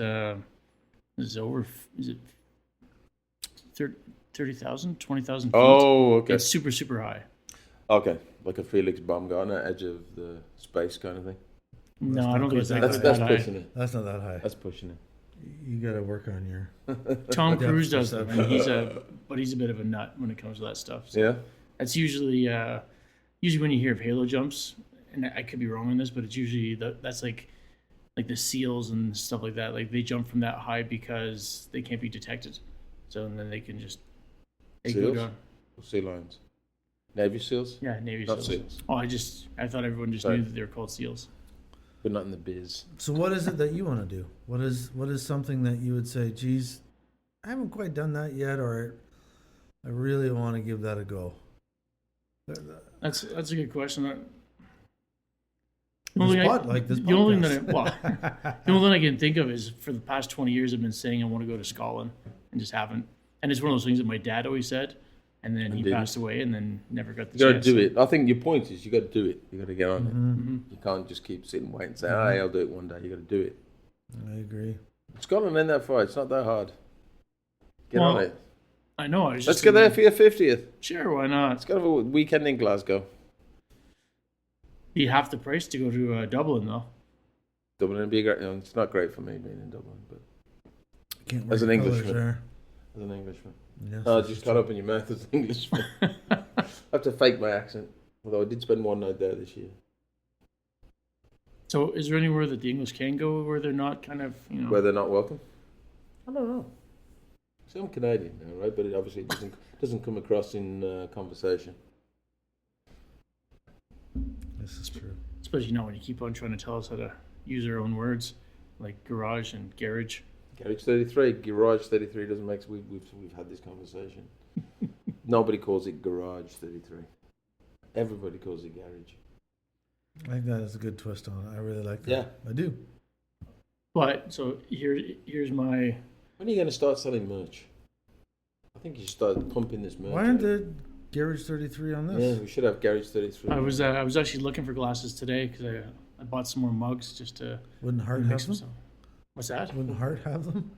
Is it 30,000, 20,000 feet? Oh, okay. It's super, super high. Okay, like a Felix Baumgartner, edge of the space kind of thing. No, not I don't think quite it's that that, That's high. that's that high. pushing it. That's not that high. That's pushing it. You got to work on your. Tom Depth Cruise does that. perception. And he's a bit of a nut when it comes to that stuff. So Yeah. that's usually when you hear of halo jumps, and I could be wrong on this, but it's usually that's like the SEALs and stuff like that. Like they jump from that high because they can't be detected, so and then they can just go SEALs? down. Sea lions. Navy SEAls? Yeah, Navy Not SEAls. SEAls. Oh, I thought everyone just Sorry. knew that they were called SEAls. But not in the biz. So what is it that you want to do? What is something that you would say, geez, I haven't quite done that yet, or I really want to give that a go? That's a good question. The This only, pod- like this the only thing podcast. the only thing I can think of is for the past 20 years I've been saying I want to go to Scotland and just haven't. And it's one of those things that my dad always said, and then he didn't. passed away and then never got the You got to chance. do it. I think your point is you got to do it. You got to get on Mm-hmm. it. You can't just keep sitting and wait and say, "Hey, I'll do it one day." You got to do it. I agree. Scotland ain't that far. It's not that hard. Get Well, on it. I know. I was Let's just go there for your 50th. Sure, why not? Let's go have a weekend in Glasgow. Be half the price to go to Dublin though. Dublin would be great. It's not great for me being in Dublin, but Can't As work an the colours Englishman. there. as an Englishman. Yes, Oh, this just is can't true. open your mouth as an Englishman. I have to fake my accent. Although I did spend one night there this year. So is there anywhere that the English can go where they're not kind of Where they're not welcome? I don't know. See, I'm Canadian now, right? But it obviously doesn't come across in conversation. This is true. especially when you keep on trying to tell us how to use our own words like garage and garage. Garage 33, Garage 33 doesn't make. We've had this conversation. Nobody calls it Garage 33. Everybody calls it Garage. I think that is a good twist on it. I really like that. Yeah. I do. But so here's my When are you going to start selling merch? I think you should start pumping this merch. Why aren't out. there Garage 33 on Yeah, this? we should have Garage 33. I was actually looking for glasses today because I bought some more mugs just to Wouldn't Hart mix have some them? stuff. What's that? Wouldn't Hart have them?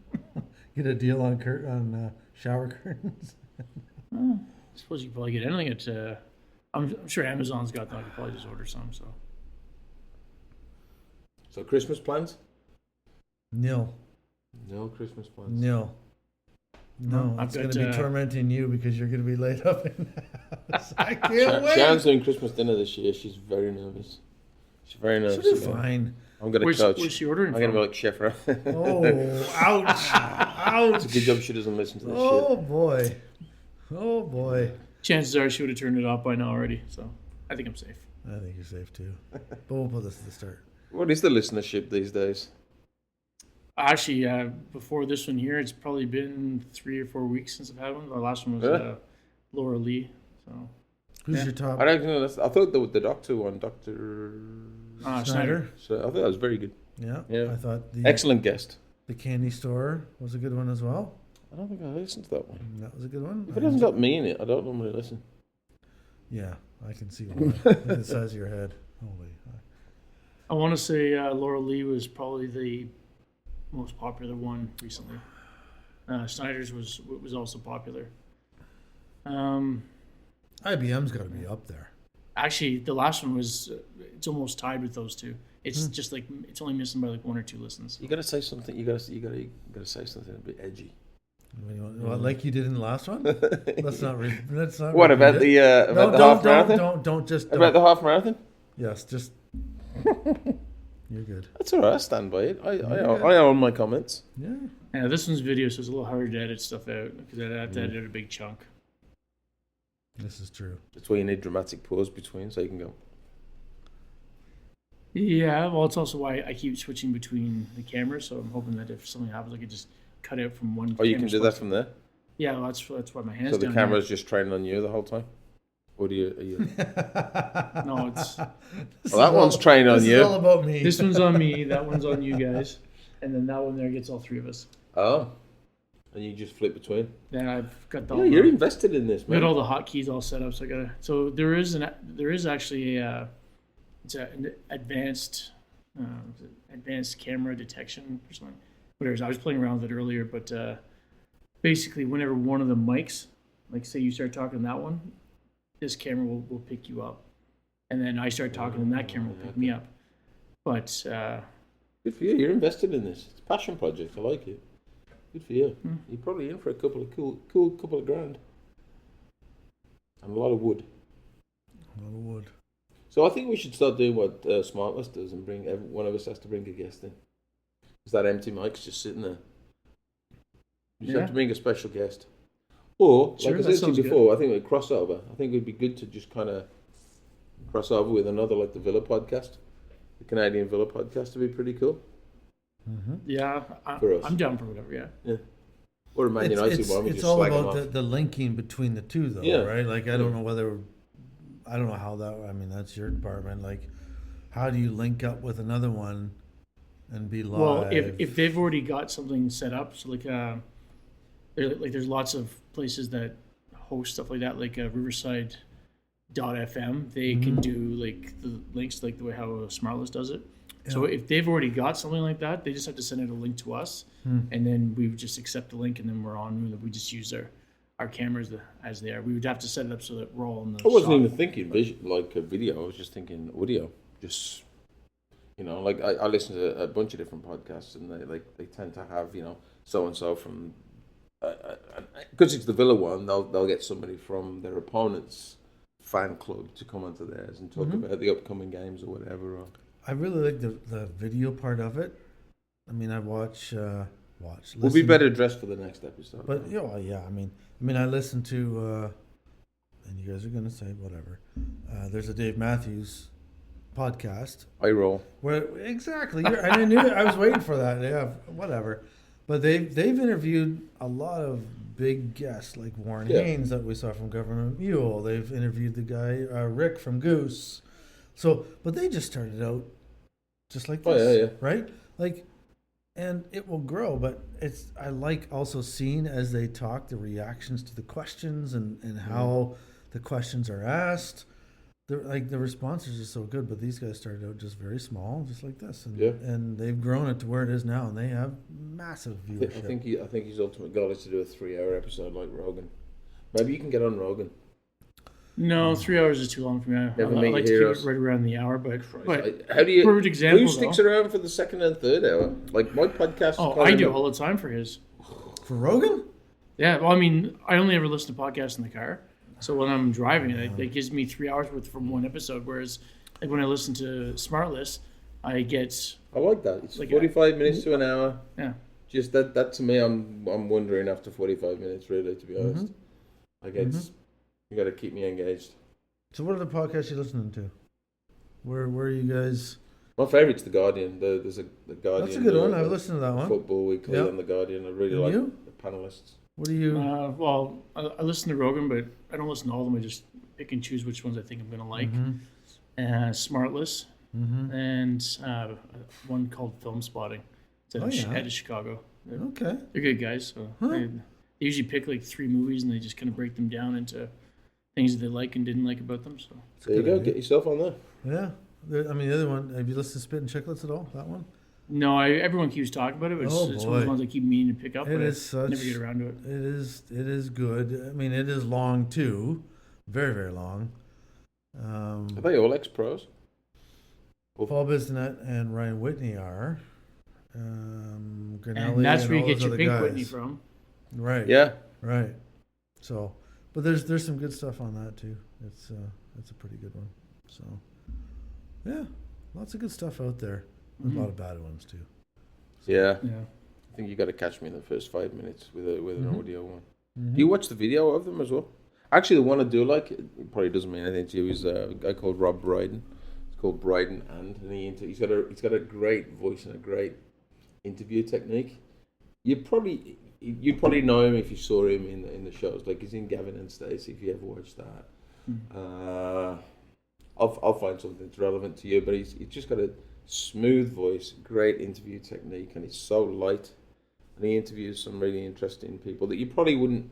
Get a deal on shower curtains. I suppose you can probably get anything at. I'm sure Amazon's got them. I could probably just order some. So Christmas plans? Nil. No Christmas plans. Nil. No, I've it's going got, to be tormenting you because you're going to be laid up in the house. I can't Sharon's wait. doing Christmas dinner this year. She's very nervous. She's very nervous. She'll be about it. fine. I'm going to Where's coach. she ordering I'm going to from? be like Chef Ram. Oh, ouch. It's a good job she doesn't listen to this Oh, boy. Oh, boy. Chances are she would have turned it off by now already. So I think I'm safe. I think you're safe, too. But we'll put this at the start. shit. What is the listenership these days? Actually, before this one here, it's probably been 3 or 4 weeks since I've had one. The last one was Really? Laura Lee. So Who's Yeah. your top? I don't know. I thought the doctor one, Dr. Schneider. So I thought that was very good. Yeah. Yeah. I thought the Excellent guest. the candy store was a good one as well. I don't think I listened to that one. That was a good one. If it hasn't got me in it, I don't normally listen. Yeah, I can see why. Look at the size of your head. Holy. I want to say Laura Lee was probably the most popular one recently. Schneider's was also popular. IBM's got to be up there. Actually, the last one was it's almost tied with those two. It's just like it's only missing by like 1 or 2 listens. You gotta say something. You gotta say something a bit edgy. What, like you did in the last one? Let's not. Let's not. What repeat about it. the about the don't, half marathon? Don't just. About the half marathon? Yes, just. You're good. That's all right. I stand by it. I own my comments. Yeah. Yeah, this one's video, so it's a little harder to edit stuff out because I have to edit a big chunk. This is true. That's why you need dramatic pause between, so you can go. Yeah, well, it's also why I keep switching between the cameras. So I'm hoping that if something happens, I could just cut out from one. Oh, you can camera do spot. that from there. Yeah, well, that's why my hands. So the down camera's just training on you the whole time, or do you? Are you... here. No, it's Well, that one's trained on This you. is all about me. this one's on me, that one's on you guys, and then that one there gets all 3 of us. Oh, and you just flip between. Then I've got the. Yeah, you're invested in this, We got man. all the hotkeys all set up, so I gotta. So there is actually it's an advanced camera detection or something. Whatever. I was playing around with it earlier, but basically, whenever one of the mics, like say you start talking to that one, this camera will pick you up, and then I start talking, and that camera will pick me up. But Good for you. You're invested in this. It's a passion project. I like it. Good for you. You're probably in for a couple of cool couple of grand, and a lot of wood. A lot of wood. So I think we should start doing what Smartless does and bring one of us has to bring a guest in. Is that empty mic's just sitting there? You just have to bring a special guest. Or, Sure, like I that said to you sounds before, I think we'd cross over. I think it'd be good to just kind of cross over with another, like the Villa podcast. The Canadian Villa podcast would be pretty cool. yeah, For us. I'm down for whatever. Yeah. Or a Man United one, we It's just all slag them about off. the linking between the two, though, Yeah. right? Like, I don't know whether, I don't know how that, I mean, that's your department. Like, how do you link up with another one and be live? Well, if they've already got something set up, so there's lots of places that host stuff like that, like Riverside.fm. They can do like the links, like the way how Smartless does it. So if they've already got something like that, they just have to send out a link to us, and then we would just accept the link, and then we're on. We just use our cameras as they are. We would have to set it up so that we're all in the. I wasn't shot. even thinking like a video. I was just thinking audio. Just like I listen to a bunch of different podcasts, and they tend to have so and so from because it's the Villa one. They'll get somebody from their opponent's fan club to come onto theirs and talk about the upcoming games or whatever. Or, I really like the video part of it. I mean, I watch. we'll be listen. better dressed for the next episode. But yeah, I mean, I listen to, and you guys are gonna say whatever. There's a Dave Matthews podcast I roll. where exactly, and I knew it, I was waiting for that. Yeah, whatever. But they've interviewed a lot of big guests like Warren Haynes that we saw from Government Mule. They've interviewed the guy Rick from Goose. So, but they just started out just like this, right? Like, and it will grow, but I like also seeing as they talk the reactions to the questions and how the questions are asked. They're like the responses are so good, but these guys started out just very small, just like this, and they've grown it to where it is now, and they have massive viewership. I think his ultimate goal is to do a 3-hour episode like Rogan. Maybe you can get on Rogan. No, 3 hours is too long for me. I Never like meet to keep heroes. it right around the hour, but How do you? perfect example, Who sticks though. around for the second and third hour? Like my podcast. Oh, I do all the time for his. For Rogan? Yeah, well, I mean, I only ever listen to podcasts in the car. So when I'm driving, it gives me 3 hours worth from one episode. Whereas, like when I listen to Smartless, I get I like that. It's like 45 minutes to an hour. yeah. Just that to me, I'm wondering after 45 minutes, really, to be honest. Like it's you got to keep me engaged. So what are the podcasts you're listening to? Where are you guys? My favourite's The Guardian. There's the Guardian. That's a good one. I've listened to that one. Football Weekly on The Guardian. I really like you? the panelists. What do you? Well, I listen to Rogan, but I don't listen to all of them. I just pick and choose which ones I think I'm going to like. Smartless, and one called Film Spotting. It's out of Chicago. Okay. They're good guys. So they usually pick like 3 movies and they just kind of break them down into things that they like and didn't like about them. So There you go. Get yourself on there. Yeah. I mean, the other one. Have you listened to Spit and Chicklets at all? That one. no, everyone keeps talking about it, but it's one of the ones I keep meaning to pick up. It but is I such. never get around to it. It is good. I mean, it is long too, very very long, Are they all ex-pros? Paul Bissonnette and Ryan Whitney are. Grinelli And that's where you all get those your other Pink guys. Whitney from. Right. Yeah. Right. So, but there's some good stuff on that too. It's a pretty good one. So, yeah, lots of good stuff out there. There's a lot of bad ones too. Yeah. Yeah. I think you got to catch me in the first 5 minutes with an audio one. Mm-hmm. Do you watch the video of them as well? Actually, the one I do like, it probably doesn't mean anything to you, is a guy called Rob Brydon. It's called Brydon and he's got a great voice and a great interview technique. You'd probably know him if you saw him in the shows. Like he's in Gavin and Stacey. If you ever watched that, I'll find something that's relevant to you. But he's just got a smooth voice, great interview technique, and it's so light. And he interviews some really interesting people that you probably wouldn't,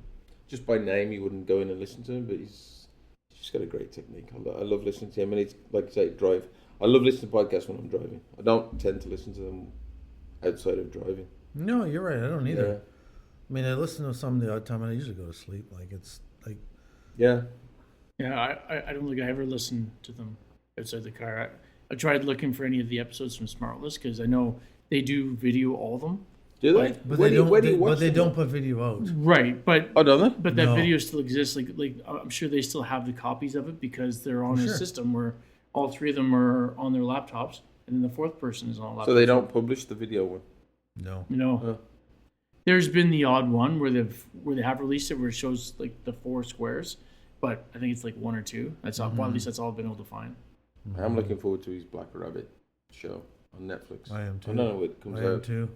just by name, you wouldn't go in and listen to him. But he's just got a great technique. I love listening to him, and it's like I say, drive. I love listening to podcasts when I'm driving. I don't tend to listen to them outside of driving. No, you're right. I don't either. Yeah. I mean, I listen to some the odd time, and I usually go to sleep. Like it's like. Yeah. Yeah, I don't think I ever listened to them outside the car. I tried looking for any of the episodes from Smartless because I know they do video all of them. Do they? But Where they do you- don't. where do you But watch they them? don't put video out. Right, but Oh, don't they? but that No. video still exists. Like I'm sure they still have the copies of it because they're on a Sure. system where all three of them are on their laptops, and then the fourth person is on a laptop. So they don't publish the video one. No. You know, Oh. there's been the odd one where they have released it where it shows like the 4 squares, but I think it's like 1 or 2. That's all. Well, at least that's all I've been able to find. I'm looking forward to his Black Rabbit show on Netflix. I am too. I don't know when it comes I am out. too.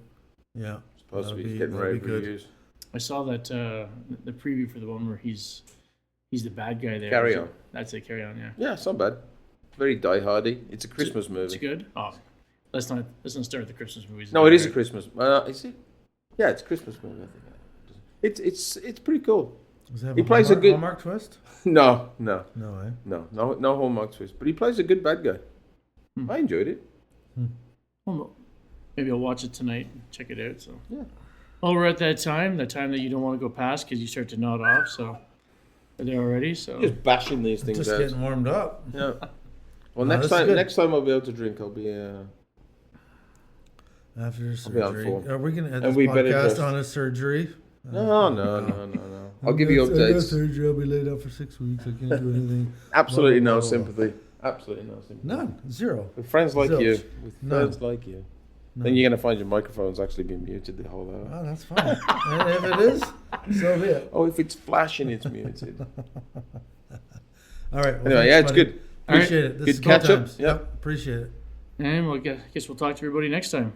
Yeah. It's supposed to That'll be be- getting that'll rave be good. reviews. I saw that the preview for the one where he's the bad guy there. Carry On. That's it. Carry On. Yeah. Yeah, it's not bad. Very die-hardy. It's a Christmas It's movie. good. Oh, let's not start with the Christmas movies. No, it is a Christmas. Is it? Yeah, it's a Christmas movie. I think. It's pretty cool. Does it have He plays a good- Hallmark twist? No, No, eh? no Hallmark twist. But he plays a good bad guy. I enjoyed it. Well, maybe I'll watch it tonight and check it out. So Yeah. well, we're at that time that you don't want to go past because you start to nod off. So are they already? So Just bashing these things Just out. getting warmed up. Yeah. Well, No, next this is good. time I'll be able to drink. I'll be. After be on surgery. form. Are we going to end And this we better podcast just- on a surgery? No. I'll give you I got updates. surgery. I'll be laid up for 6 weeks. I can't do anything. Absolutely Blah, no blah, blah, blah. sympathy. Absolutely no sympathy. None. Zero. With friends like Zilch. you. With None. friends like you. None. Then you're going to find your microphone's actually been muted the whole hour. Oh, that's fine. And if it is, so be it. Oh, if it's flashing, it's muted. All right. Well, Anyway, yeah, it's buddy. good. Appreciate it. This Good is catch Go up. Times. Yep. Appreciate it. and I guess we'll talk to everybody next time.